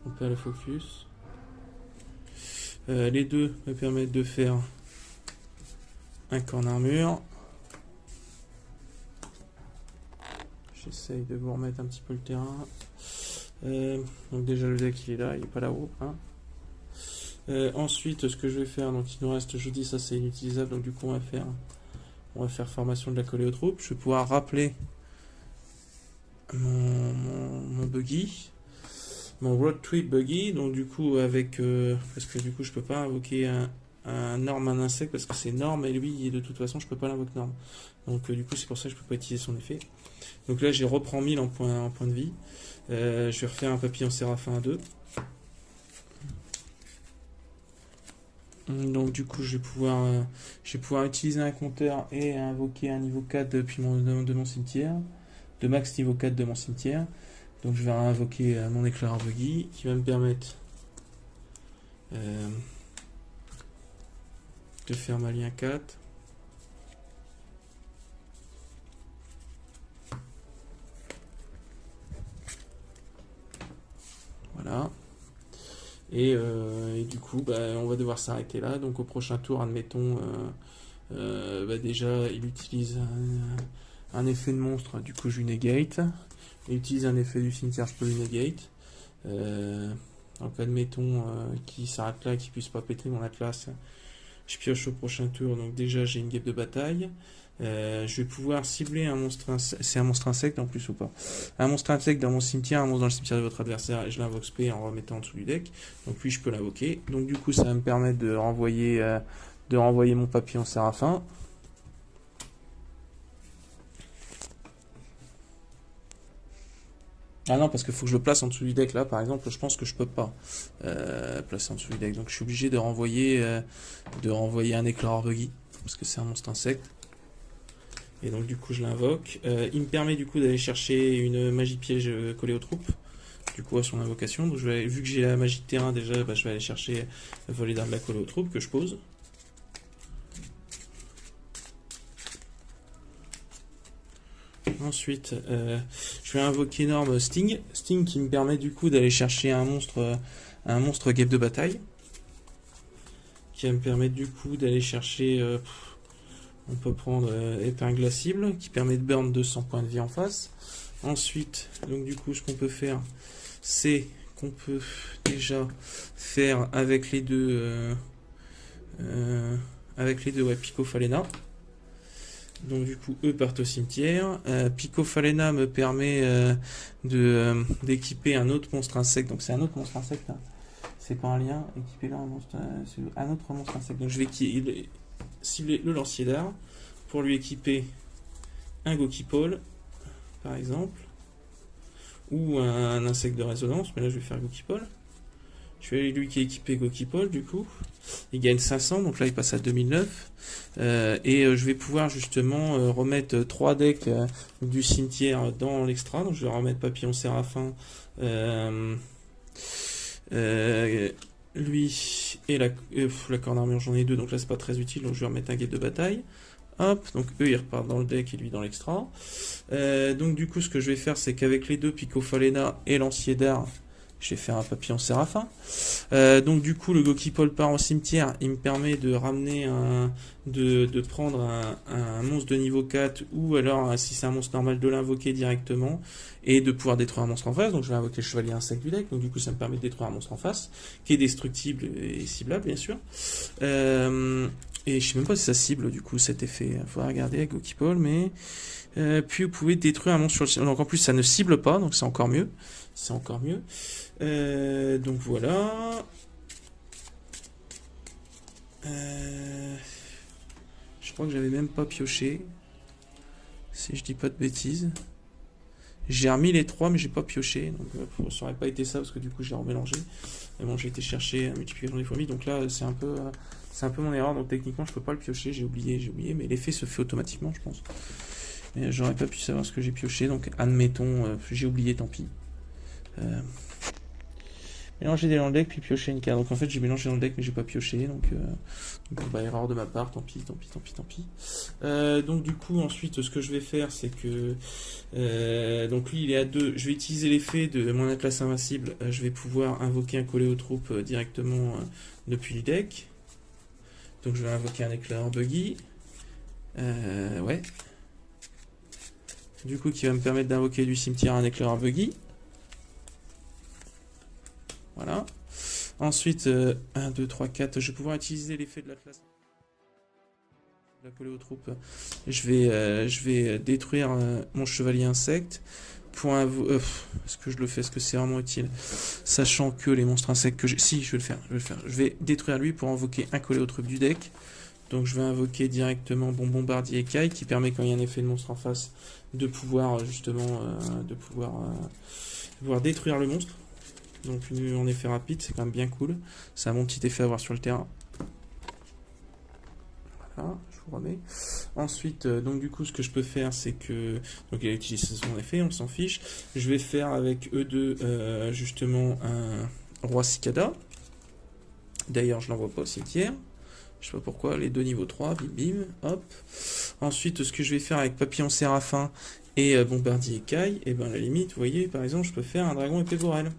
On perd le focus. Les deux me permettent de faire un corps armure. J'essaye de vous remettre un petit peu le terrain. Donc déjà le deck il est là, il n'est pas là-haut. Ensuite, ce que je vais faire, donc il nous reste, je vous dis, ça c'est inutilisable, donc du coup on va faire formation de la coller aux troupes. Je vais pouvoir rappeler mon buggy, mon road trip buggy, donc du coup parce que du coup je peux pas invoquer un norme, un insecte, parce que c'est norme et lui de toute façon je peux pas l'invoquer norme. Donc du coup c'est pour ça que je peux pas utiliser son effet. Donc là j'ai reprends 1000 en point de vie. Je vais refaire un papillon séraphin à 2. Donc du coup je vais pouvoir utiliser un compteur et invoquer un niveau 4 depuis de mon cimetière, de max niveau 4 de mon cimetière. Donc je vais invoquer mon éclaireur buggy qui va me permettre de faire ma lien 4. Voilà. Et du coup, on va devoir s'arrêter là. Donc au prochain tour, admettons, déjà, il utilise un effet de monstre, du coup je lui negate. Il utilise un effet du cimetière, je peux lui negate. Donc admettons qu'il s'arrête là, qu'il puisse pas péter mon Atlas. Je pioche au prochain tour, donc déjà j'ai une guêpe de bataille. Je vais pouvoir cibler un monstre insecte. C'est un monstre insecte en plus ou pas? Un monstre insecte dans mon cimetière, un monstre dans le cimetière de votre adversaire, et je l'invoque spé en remettant en dessous du deck. Donc lui je peux l'invoquer. Donc du coup ça va me permettre de renvoyer mon papillon séraphin. Ah non, parce qu'il faut que je le place en dessous du deck là, par exemple, je pense que je peux pas placer en dessous du deck. Donc je suis obligé de renvoyer un éclaireur buggy, parce que c'est un monstre insecte. Et donc du coup je l'invoque. Il me permet du coup d'aller chercher une magie piège collée aux troupes, du coup à son invocation. Donc vu que j'ai la magie de terrain déjà, je vais aller chercher voler d'armes la collée aux troupes que je pose. Ensuite, je vais invoquer énorme Sting. Sting qui me permet du coup d'aller chercher un monstre guêpe de bataille. Qui va me permettre du coup d'aller chercher... on peut prendre épingle à cible qui permet de burn 200 points de vie en face. Ensuite, donc du coup, ce qu'on peut faire, c'est qu'on peut déjà faire avec les deux, ouais, Pico Falena. Donc du coup, eux partent au cimetière. Pico Falena me permet d'équiper un autre monstre insecte. Donc c'est un autre monstre insecte. Hein. C'est pas un lien. Équiper là un autre monstre insecte. Donc je vais cibler le lancier d'art pour lui équiper un Gokipole par exemple, ou un insecte de résonance, mais là je vais faire Gokipole. Je vais aller lui qui est équipé Gokipole du coup, il gagne 500, donc là il passe à 2009, et je vais pouvoir justement remettre 3 decks du cimetière dans l'extra, donc je vais remettre Papillon Séraphin, lui et la corne armure, j'en ai 2, donc là c'est pas très utile, donc je vais remettre un guet de bataille. Hop, donc eux ils repartent dans le deck et lui dans l'extra. Donc du coup ce que je vais faire c'est qu'avec les deux Pico Falena et Lancier d'Art, je vais faire un Papillon Séraphin. Donc du coup le Gokipole part au cimetière, il me permet de ramener de prendre un monstre de niveau 4, ou alors si c'est un monstre normal de l'invoquer directement et de pouvoir détruire un monstre en face. Donc je vais invoquer le chevalier insecte du deck, donc du coup ça me permet de détruire un monstre en face qui est destructible et ciblable bien sûr. Et je sais même pas si ça cible du coup cet effet, il faudra regarder avec Gokipole, mais puis vous pouvez détruire un monstre sur le... Donc en plus ça ne cible pas, donc c'est encore mieux. C'est encore mieux. Donc voilà. Je crois que j'avais même pas pioché. Si je dis pas de bêtises. J'ai remis les 3 mais j'ai pas pioché. Donc ça aurait pas été ça parce que du coup j'ai remélangé. Mais bon, j'ai été chercher un multiplication des fourmis. Donc là c'est un peu mon erreur. Donc techniquement je peux pas le piocher. J'ai oublié. Mais l'effet se fait automatiquement je pense. Mais j'aurais pas pu savoir ce que j'ai pioché. Donc admettons, j'ai oublié, tant pis. Mélanger dans le deck puis piocher une carte. Donc en fait j'ai mélangé dans le deck mais j'ai pas pioché, donc bah, erreur de ma part, tant pis. Donc du coup ensuite ce que je vais faire c'est que donc lui il est à 2, je vais utiliser l'effet de mon Atlas invincible, je vais pouvoir invoquer un collé aux troupes directement depuis le deck. Donc je vais invoquer un éclaireur buggy. Ouais. Du coup qui va me permettre d'invoquer du cimetière un éclaireur buggy. Voilà. Ensuite, 1, 2, 3, 4, je vais pouvoir utiliser l'effet de l'Atlas. La coller aux troupes. Je vais détruire mon chevalier insecte. Pour est-ce que je le fais? Est-ce que c'est vraiment utile? Sachant que les monstres insectes que j'ai... Si, je vais le faire. Je vais détruire lui pour invoquer un collé aux troupes du deck. Donc je vais invoquer directement Bombardier Écaille qui permet quand il y a un effet de monstre en face de pouvoir justement pouvoir détruire le monstre. Donc en effet rapide, c'est quand même bien cool. C'est un bon petit effet à avoir sur le terrain. Voilà, je vous remets. Ensuite, donc du coup, ce que je peux faire, c'est que... Donc il a utilisé son effet, on s'en fiche. Je vais faire avec E2, justement, un Roi Cicada. D'ailleurs, je l'envoie pas au cimetière. Je sais pas pourquoi, les deux niveau 3, bim bim, hop. Ensuite, ce que je vais faire avec Papillon Séraphin et Bombardier Écaille, et ben à la limite, vous voyez, par exemple, je peux faire un Dragon Épée Vorel.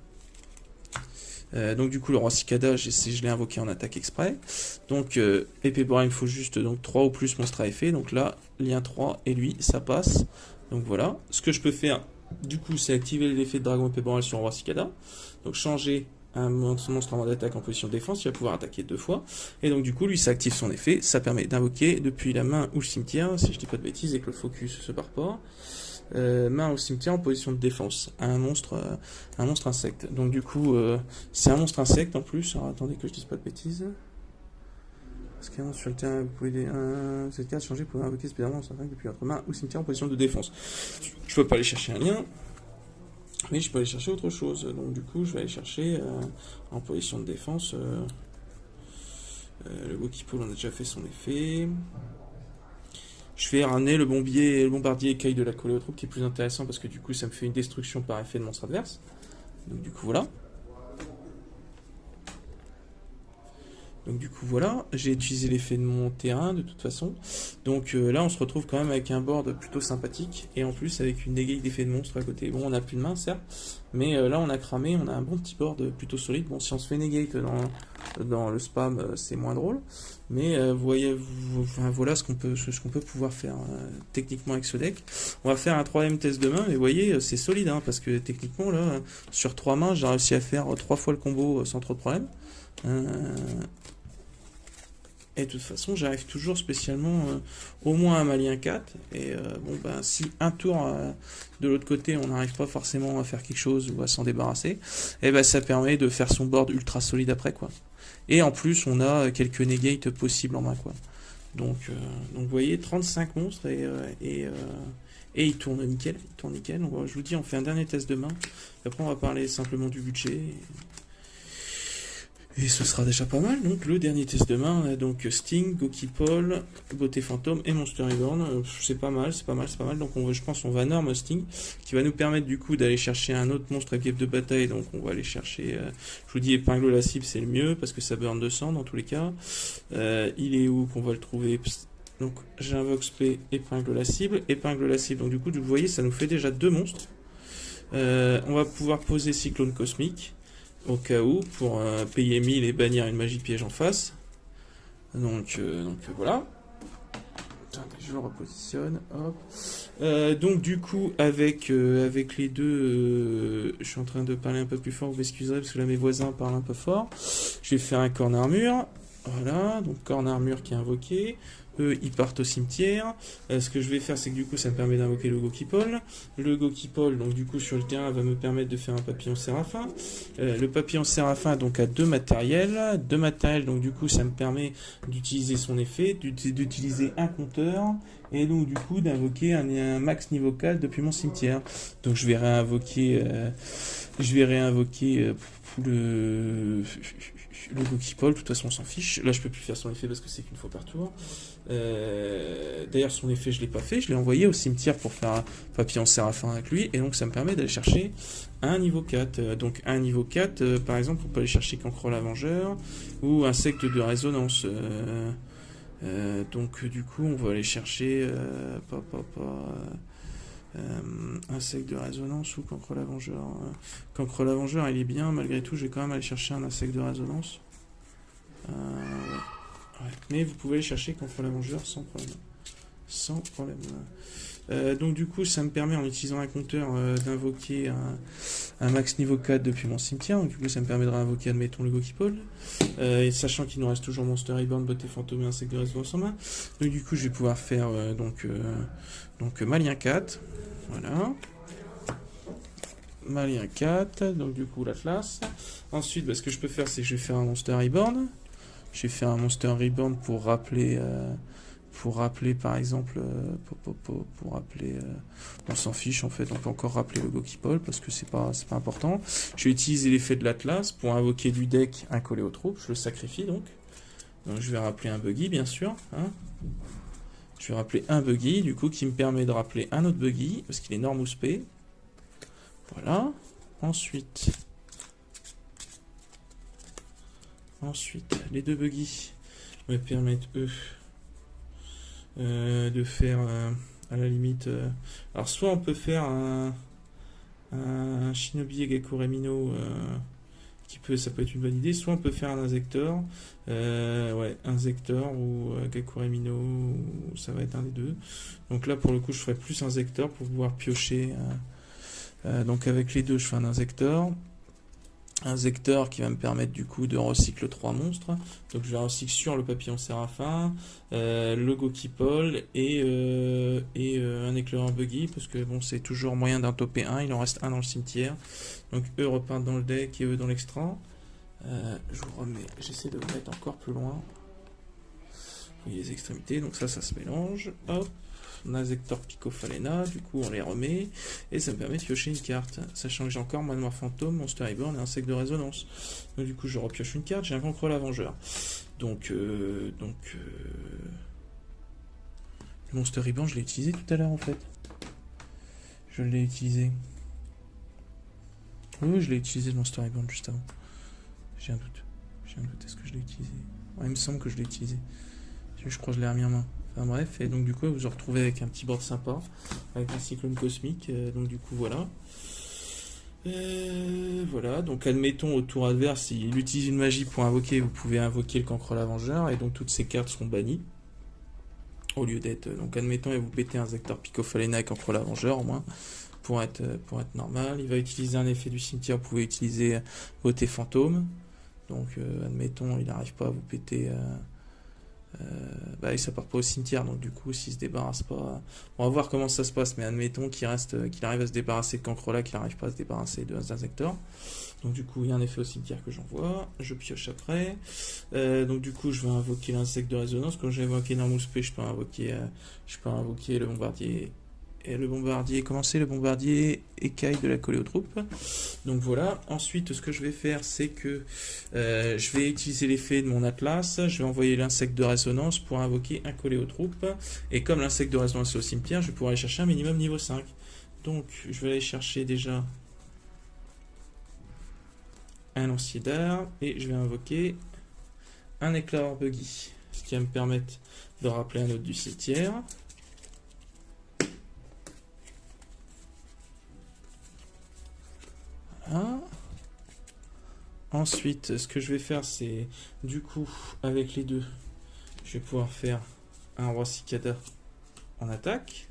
Donc du coup le Roi Cicada je l'ai invoqué en attaque exprès. Donc épée borelle, il me faut juste donc 3 ou plus monstres à effet. Donc là lien 3 et lui ça passe. Donc voilà. Ce que je peux faire du coup c'est activer l'effet de dragon épée borelle sur le Roi Cicada. Donc changer un monstre en mode attaque en position de défense, il va pouvoir attaquer 2 fois. Et donc du coup, lui, ça active son effet. Ça permet d'invoquer depuis la main ou le cimetière, si je dis pas de bêtises et que le focus se barre pas. Main au cimetière en position de défense. Un monstre insecte. Donc du coup, c'est un monstre insecte en plus. Alors attendez que je dise pas de bêtises. Parce que sur le terrain, vous pouvez cette carte changer pour invoquer spécialement son attaque depuis votre main ou cimetière en position de défense. Je peux pas aller chercher un lien. Mais je peux aller chercher autre chose. Donc du coup, je vais aller chercher en position de défense le Gokipol, on a déjà fait son effet. Je vais ramener le bombardier écaille de la collée aux troupes qui est plus intéressant parce que du coup, ça me fait une destruction par effet de monstre adverse. Donc du coup, voilà. Donc du coup voilà, j'ai utilisé l'effet de mon terrain de toute façon. Donc là on se retrouve quand même avec un board plutôt sympathique. Et en plus avec une negate d'effet de monstre à côté. Bon on n'a plus de main certes. Mais là on a cramé, on a un bon petit board plutôt solide. Bon si on se fait negate dans le spam c'est moins drôle. Mais voilà ce qu'on peut pouvoir faire techniquement avec ce deck. On va faire un troisième test de main. Mais vous voyez c'est solide hein, parce que techniquement là sur 3 mains j'ai réussi à faire 3 fois le combo sans trop de problème. Et de toute façon, j'arrive toujours spécialement au moins à Malien 4. Et bon, ben, si un tour de l'autre côté, on n'arrive pas forcément à faire quelque chose ou à s'en débarrasser, et ben, ça permet de faire son board ultra solide après, quoi. Et en plus, on a quelques negates possibles en main, quoi. Donc vous voyez, 35 monstres et il tourne nickel. Il tourne nickel. Je vous dis, on fait un dernier test de main. Après, on va parler simplement du budget. Et ce sera déjà pas mal. Donc le dernier test de main, on a donc Sting, Gokipol, Beauté Fantôme et Monster Reborn. C'est pas mal. Donc je pense qu'on va norm Sting, qui va nous permettre du coup d'aller chercher un autre monstre à guêpe de bataille. Donc on va aller chercher, je vous dis épingle la cible, c'est le mieux, parce que ça burn 200 dans tous les cas. Il est où qu'on va le trouver? Donc j'invoque spé, épingle la cible. Donc du coup, vous voyez, ça nous fait déjà 2 monstres. On va pouvoir poser Cyclone Cosmique. Au cas où, pour payer 1000 et bannir une magie de piège en face. Donc voilà. Attendez, je le repositionne. Hop. Donc du coup, avec les deux, je suis en train de parler un peu plus fort, vous m'excuserez parce que là mes voisins parlent un peu fort. Je vais faire un corne armure. Voilà, donc corne armure qui est invoqué. Eux, ils partent au cimetière. Ce que je vais faire, c'est que du coup, ça me permet d'invoquer le Gokipol. Le Gokipol, donc du coup, sur le terrain, va me permettre de faire un papillon séraphin. Le papillon séraphin, donc, a 2 matériels. 2 matériels, donc du coup, ça me permet d'utiliser son effet, d'utiliser un compteur. Et donc, du coup, d'invoquer un max niveau 4 depuis mon cimetière. Donc, je vais réinvoquer le Gokipol, de toute façon on s'en fiche. Là je peux plus faire son effet parce que c'est qu'une fois par tour. D'ailleurs son effet je l'ai pas fait, je l'ai envoyé au cimetière pour faire un papillon séraphin avec lui. Et donc ça me permet d'aller chercher un niveau 4. Donc un niveau 4, par exemple on peut aller chercher Cancre la Vengeur ou Insecte de résonance. Donc du coup on va aller chercher insecte de résonance ou Cancre la Vengeur. Cancre la Vengeur il est bien, malgré tout je vais quand même aller chercher un insecte de résonance. Ouais. Mais vous pouvez aller chercher Cancre la Vengeur sans problème. Sans problème. Donc du coup ça me permet en utilisant un compteur d'invoquer un max niveau 4 depuis mon cimetière. Donc du coup ça me permet de réinvoquer admettons le Gokipol. Et sachant qu'il nous reste toujours Monster Reborn, Beauté Fantôme et Insecte de résonance en main. Donc du coup je vais pouvoir faire donc Malien 4. Voilà. Malien 4, donc du coup l'Atlas. Ensuite, ce que je peux faire, c'est que je vais faire un Monster Reborn. Je vais faire un Monster Reborn pour rappeler par exemple, pour rappeler, on s'en fiche en fait, on peut encore rappeler le Gokipol parce que c'est pas important. Je vais utiliser l'effet de l'Atlas pour invoquer du deck un collé aux troupes, je le sacrifie donc. Donc je vais rappeler un buggy bien sûr. Hein. Je vais rappeler un buggy, du coup, qui me permet de rappeler un autre buggy, parce qu'il est norme ou spé. Voilà. Ensuite, les 2 buggy me permettent, eux, de faire, à la limite... alors, soit on peut faire un Shinobi Gakure Mino... ça peut être une bonne idée, soit on peut faire un Inzektor, Inzektor ou Gakure Mino, ça va être un des deux. Donc là pour le coup je ferai plus Inzektor pour pouvoir piocher. Donc avec les deux je fais un Inzektor. injecteur qui va me permettre du coup de recycler 3 monstres. Donc je vais recycler sur le papillon séraphin, le Gokipol et un éclaireur buggy, parce que bon, c'est toujours moyen d'en toper un, il en reste un dans le cimetière. Donc eux repartent dans le deck et eux dans l'extra. Je vous remets, j'essaie de vous mettre encore plus loin. Vous voyez les extrémités, donc ça se mélange. Hop, Injector Picofalena, du coup on les remet, et ça me permet de piocher une carte, sachant que j'ai encore Manoir Fantôme, Monster Reborn et Insecte de Résonance. Donc du coup je repioche une carte, j'ai un Cancre la Vengeur. Donc le Monster Reborn je l'ai utilisé tout à l'heure en fait. Je l'ai utilisé. Oui, je l'ai utilisé le Monster Reborn juste avant. J'ai un doute. Est-ce que je l'ai utilisé? Ouais, il me semble que je l'ai utilisé. Je crois que je l'ai remis en main. Enfin bref, et donc du coup vous vous retrouvez avec un petit board sympa, avec un cyclone cosmique, donc du coup voilà. Voilà, donc admettons au tour adverse, s'il utilise une magie pour invoquer, vous pouvez invoquer le Cancre la Vengeur, et donc toutes ces cartes seront bannies. Au lieu d'être, donc admettons, et vous pétez un Injector Picofalena et Cancre la Vengeur au moins, pour être normal. Il va utiliser un effet du cimetière, vous pouvez utiliser Beauté Fantôme. Donc admettons, il n'arrive pas à vous péter... et ça part pas au cimetière, donc du coup s'il se débarrasse pas, on va voir comment ça se passe, mais admettons qu'il arrive à se débarrasser de Cancre là, qu'il n'arrive pas à se débarrasser de Injector. Donc du coup il y a un effet au cimetière que j'envoie, je pioche après. Donc du coup je vais invoquer l'insecte de résonance. Quand j'ai invoqué Normal Spé, je peux invoquer le bombardier. Et le bombardier, commencer le bombardier écaille de la coller aux troupes. Donc voilà, ensuite ce que je vais faire, c'est que je vais utiliser l'effet de mon atlas, je vais envoyer l'insecte de résonance pour invoquer un collé aux troupes, et comme l'insecte de résonance est au cimetière, je vais pouvoir aller chercher un minimum niveau 5. Donc je vais aller chercher déjà un lancier d'art, et je vais invoquer un éclaireur buggy, ce qui va me permettre de rappeler un autre du cimetière. Voilà. Ensuite, ce que je vais faire, c'est du coup, avec les deux, je vais pouvoir faire un roi cicada en attaque.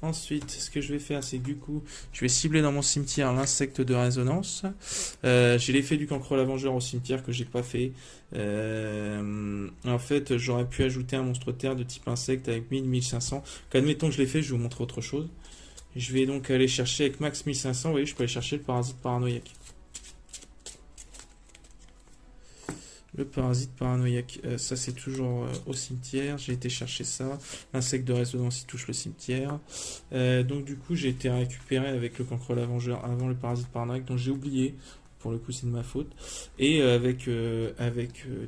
Ensuite, ce que je vais faire, c'est que du coup, je vais cibler dans mon cimetière l'insecte de résonance. J'ai l'effet du Cancre la Vengeur au cimetière que j'ai pas fait. En fait, j'aurais pu ajouter un monstre terre de type insecte avec 1000-1500. Admettons que je l'ai fait, je vais vous montrer autre chose. Je vais donc aller chercher avec max 1500, vous voyez, je peux aller chercher le parasite paranoïaque. Le parasite paranoïaque, ça c'est toujours au cimetière, j'ai été chercher ça. L'insecte de résonance, il touche le cimetière. Donc du coup, j'ai été récupéré avec le Cancre la Vengeur avant le parasite paranoïaque, dont j'ai oublié. Pour le coup, c'est de ma faute. Et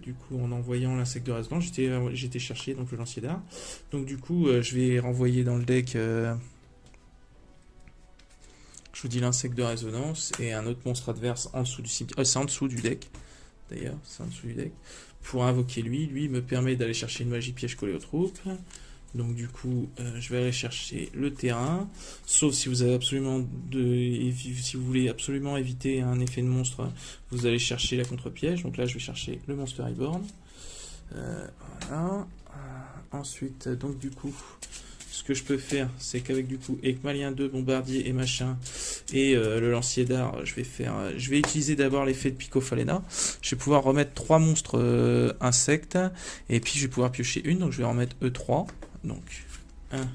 du coup, en envoyant l'insecte de résonance, j'étais chercher donc le lancier d'art. Donc du coup, je vais renvoyer dans le deck... je vous dis l'insecte de résonance et un autre monstre adverse en dessous du cimetière. C'est en dessous du deck. D'ailleurs, c'est en dessous du deck. Pour invoquer lui me permet d'aller chercher une magie piège collée aux troupes. Donc du coup, je vais aller chercher le terrain. Sauf si vous avez si vous voulez absolument éviter un effet de monstre, vous allez chercher la contre-piège. Donc là, je vais chercher le Monster Reborn. Voilà. Ensuite, donc du coup, ce que je peux faire, c'est qu'avec du coup, Ekmalien 2, bombardier et machin, et le lancier d'art, je vais utiliser d'abord l'effet de Picofalena. Je vais pouvoir remettre 3 monstres insectes, et puis je vais pouvoir piocher une, donc je vais en mettre E3, donc 1,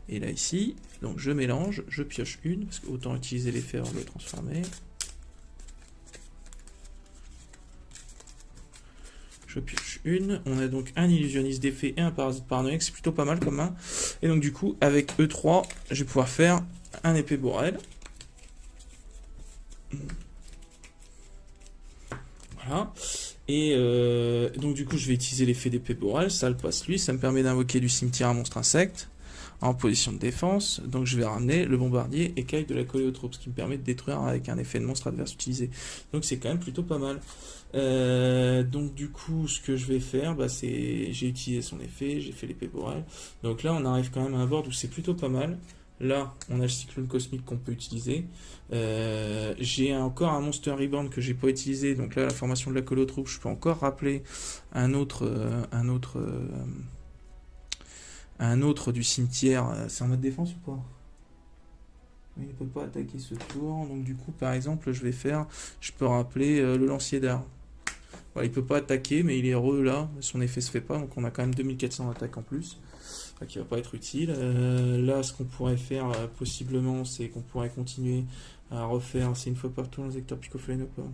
et là ici, donc je mélange, je pioche une, parce qu'autant utiliser l'effet avant de le transformer. Je pioche une. On a donc un illusionniste d'effet et un parasite paranoïaque. C'est plutôt pas mal comme main. Et donc du coup, avec E3, je vais pouvoir faire un épée Borel. Voilà. Et donc du coup, je vais utiliser l'effet d'épée Borel. Ça le passe lui. Ça me permet d'invoquer du cimetière un monstre insecte en position de défense. Donc je vais ramener le bombardier écaille de la coller aux troupes, ce qui me permet de détruire avec un effet de monstre adverse utilisé. Donc c'est quand même plutôt pas mal. Donc du coup, ce que je vais faire, c'est j'ai utilisé son effet, j'ai fait l'épée Borel. Donc là, on arrive quand même à un board où c'est plutôt pas mal. Là, on a le cyclone cosmique qu'on peut utiliser. J'ai encore un Monster Reborn que j'ai pas utilisé. Donc là, la formation de la colle aux troupes, je peux encore rappeler un autre du cimetière. C'est en mode défense ou pas? Mais il ne peut pas attaquer ce tour. Donc du coup, par exemple, je peux rappeler le lancier d'art. Voilà, il peut pas attaquer, mais il est heureux là. Son effet se fait pas, donc on a quand même 2400 d'attaque en plus. Qui va pas être utile. Là, ce qu'on pourrait faire possiblement, c'est qu'on pourrait continuer à refaire. C'est une fois par tour, les acteurs Picofalena ou pas?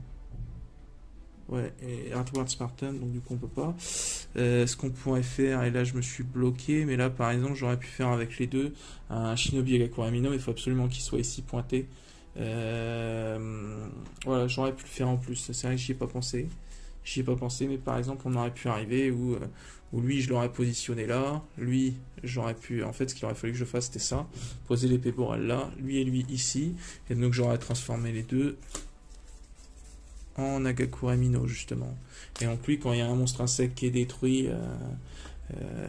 Ouais, et Hardware Spartan, donc du coup on peut pas. Ce qu'on pourrait faire, et là je me suis bloqué, mais là par exemple j'aurais pu faire avec les deux un Shinobi Agakuramino, mais il faut absolument qu'il soit ici pointé. Voilà, j'aurais pu le faire en plus, c'est vrai que j'y ai pas pensé. J'y ai pas pensé, mais par exemple on aurait pu arriver où lui je l'aurais positionné là, lui j'aurais pu, en fait ce qu'il aurait fallu que je fasse c'était ça, poser l'épée borale là, lui et lui ici, et donc j'aurais transformé les deux en Agakuramino justement. Et donc lui, quand il y a un monstre insecte qui est détruit,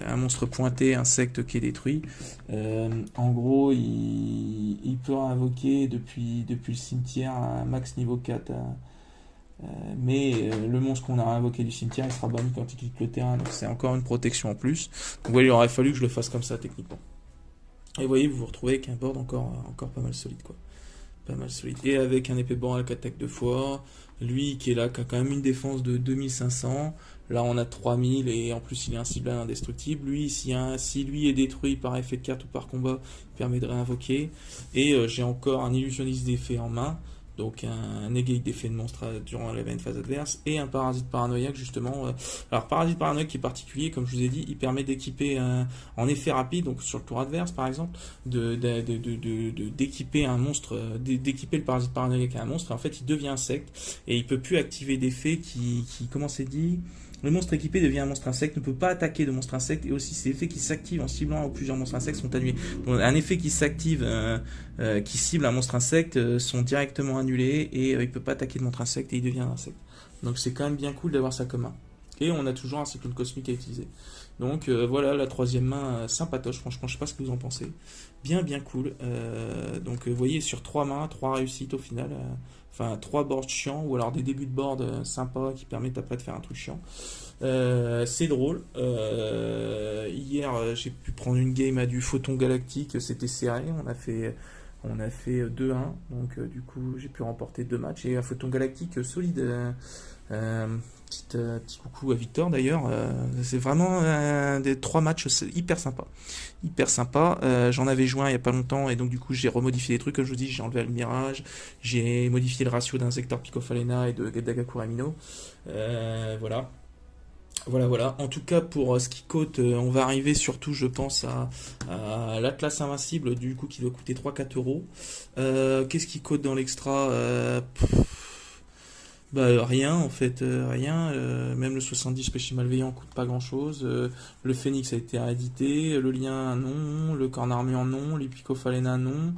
un monstre pointé, insecte qui est détruit, en gros, il peut invoquer depuis le cimetière un max niveau 4. Mais le monstre qu'on a invoqué du cimetière, il sera banni quand il quitte le terrain. Donc c'est encore une protection en plus. Donc voilà, il aurait fallu que je le fasse comme ça techniquement. Et vous voyez, vous vous retrouvez avec un board encore pas mal solide, quoi. Pas mal solide. Et avec un épée borale qui attaque 2 fois. Lui qui est là, qui a quand même une défense de 2500. Là on a 3000 et en plus il est inciblable indestructible. Lui, si lui est détruit par effet de carte ou par combat, il permet de réinvoquer. Et j'ai encore un illusionniste d'effet en main. Donc un negate d'effet de monstre durant l'event phase adverse. Et un parasite paranoïaque justement. Alors parasite paranoïaque qui est particulier, comme je vous ai dit, il permet d'équiper en effet rapide, donc sur le tour adverse par exemple, d'équiper un monstre, d'équiper le parasite paranoïaque à un monstre. Et en fait il devient insecte et il peut plus activer d'effets comment c'est dit, le monstre équipé devient un monstre insecte, ne peut pas attaquer de monstre insecte, et aussi ces effets qui s'activent en ciblant plusieurs monstres insectes sont annulés. Donc un effet qui s'active, qui cible un monstre insecte, sont directement annulés, et il peut pas attaquer de monstre insecte, et il devient un insecte. Donc c'est quand même bien cool d'avoir ça comme main. Et on a toujours un cyclone cosmique à utiliser. Donc voilà, la troisième main sympatoche, franchement, je sais pas ce que vous en pensez. Bien cool. Donc vous voyez, sur 3 mains, 3 réussites au final. Enfin, 3 boards chiants, ou alors des débuts de board sympas qui permettent après de faire un truc chiant. C'est drôle. Hier, j'ai pu prendre une game à du Photon Galactique, c'était serré. On a fait 2-1, donc du coup j'ai pu remporter 2 matchs. Et un Photon Galactique solide. Petit coucou à Victor d'ailleurs. C'est vraiment des 3 matchs hyper sympa. Hyper sympa. J'en avais joué il y a pas longtemps et donc du coup j'ai remodifié des trucs. Comme je vous dis, j'ai enlevé le mirage, j'ai modifié le ratio d'insecteur Picofalena et de Dagakuramino. Voilà. Voilà. En tout cas, pour ce qui coûte, on va arriver surtout, je pense, à l'Atlas Invincible, du coup, qui doit coûter 3-4 euros. Qu'est-ce qui coûte dans l'extra? Bah rien en fait, rien. Même le 70 péché malveillant coûte pas grand chose. Le Phoenix a été réédité, le lien non, le corne armure non, l'Epicophalena non,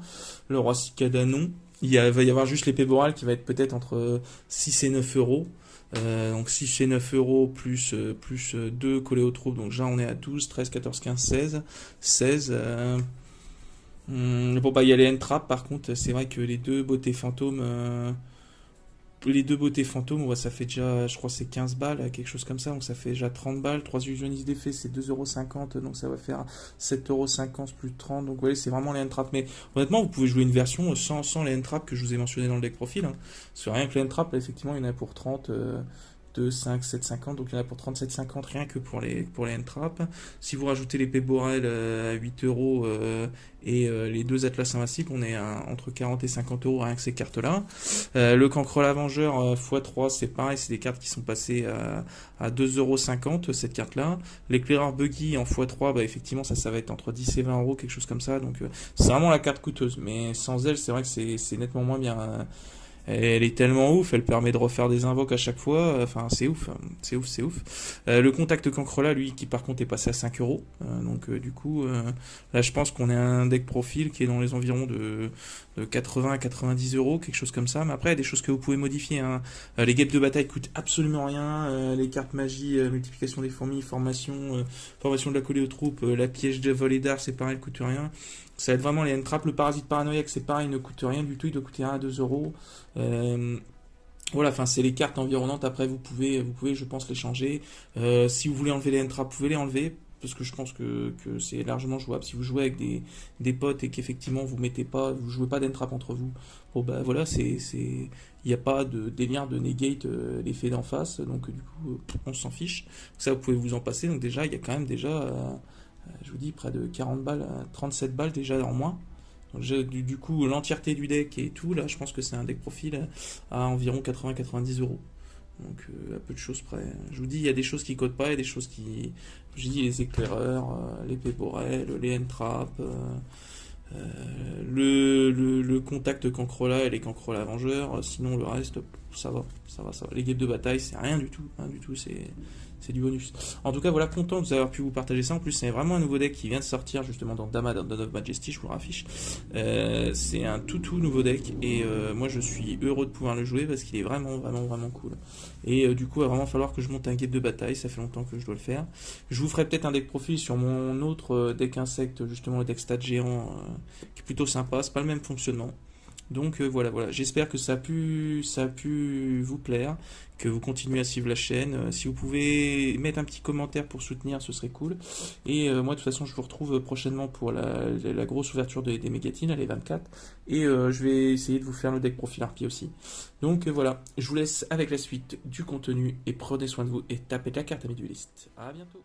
le roi cicada non. Va y avoir juste l'épée borale qui va être peut-être entre 6 et 9 euros. Donc 6 et 9 euros plus 2 collés aux troupes. Donc là on est à 12, 13, 14, 15, 16. Bon bah il y a les N-Trap par contre, c'est vrai que les deux beautés fantômes. Ça fait déjà, je crois, c'est 15 balles, quelque chose comme ça, donc ça fait déjà 30 balles. 3 illusionnistes d'effet, c'est 2,50€, donc ça va faire 7,50€ plus 30. Donc, vous voyez, c'est vraiment les hand-traps. Mais honnêtement, vous pouvez jouer une version sans les hand-traps que je vous ai mentionné dans le deck profil. Hein. Parce que rien que les hand-traps, là, effectivement, il y en a pour 30, 2, 5, 7, 50. Donc, il y en a pour 37,50 rien que pour les hand-traps. Si vous rajoutez l'épée Borel à 8€ et les deux Atlas Invincibles, on est entre 40 et 50€ rien que ces cartes-là. Le Cancre l'Avengeur x3, c'est pareil, c'est des cartes qui sont passées à 2,50€ cette carte-là. L'éclaireur Buggy en x3, bah, effectivement, ça va être entre 10 et 20€, quelque chose comme ça. Donc, c'est vraiment la carte coûteuse. Mais sans elle, c'est vrai que c'est nettement moins bien. Elle est tellement ouf, elle permet de refaire des invoques à chaque fois, enfin c'est ouf. Le contact cancre là, lui, qui par contre est passé à 5€, donc du coup, là je pense qu'on est un deck profil qui est dans les environs de 80 à 90€, quelque chose comme ça, mais après il y a des choses que vous pouvez modifier, hein. Les guêpes de bataille coûtent absolument rien, les cartes magie, multiplication des fourmis, formation de la collée aux troupes, la piège de volée d'art, c'est pareil, elle coûte rien. Ça va être vraiment les N-Trap. Le parasite paranoïaque, c'est pareil, il ne coûte rien du tout, il doit coûter 1 à 2€. Voilà, enfin c'est les cartes environnantes. Après vous pouvez je pense les changer. Si vous voulez enlever les N-Trap, vous pouvez les enlever. parce que je pense que c'est largement jouable. Si vous jouez avec des potes et qu'effectivement vous jouez pas d'entrap entre vous, bon bah voilà, il n'y a pas de délire de negate l'effet d'en face, donc du coup on s'en fiche. Ça vous pouvez vous en passer, donc déjà il y a quand même je vous dis près de 40 balles, 37 balles déjà en moins. Donc, du coup l'entièreté du deck et tout, là je pense que c'est un deck profil à environ 80-90 euros. Donc à peu de choses près. Je vous dis, il y a des choses qui codent pas, il y a des choses qui... Je dis les éclaireurs, les péborels, les entraps, le contact Cancrola et les Cancrola Vengeurs. Sinon le reste, ça va. Les guêpes de bataille, c'est rien du tout. C'est du bonus. En tout cas, voilà, content de vous avoir pu vous partager ça. En plus, c'est vraiment un nouveau deck qui vient de sortir justement dans Dama Dawn of Majesty, je vous le raffiche. C'est un tout nouveau deck et moi je suis heureux de pouvoir le jouer parce qu'il est vraiment cool. Et du coup, il va vraiment falloir que je monte un guide de bataille. Ça fait longtemps que je dois le faire. Je vous ferai peut-être un deck profil sur mon autre deck insecte, justement le deck stat géant, qui est plutôt sympa. C'est pas le même fonctionnement. Donc voilà, j'espère que ça a pu vous plaire, que vous continuez à suivre la chaîne. Si vous pouvez mettre un petit commentaire pour soutenir, ce serait cool. Et moi, de toute façon, je vous retrouve prochainement pour la grosse ouverture des mégatines, les 24. Et je vais essayer de vous faire le deck profil harpie aussi. Donc voilà, je vous laisse avec la suite du contenu et prenez soin de vous et tapez de la carte, amis duellistes. À bientôt.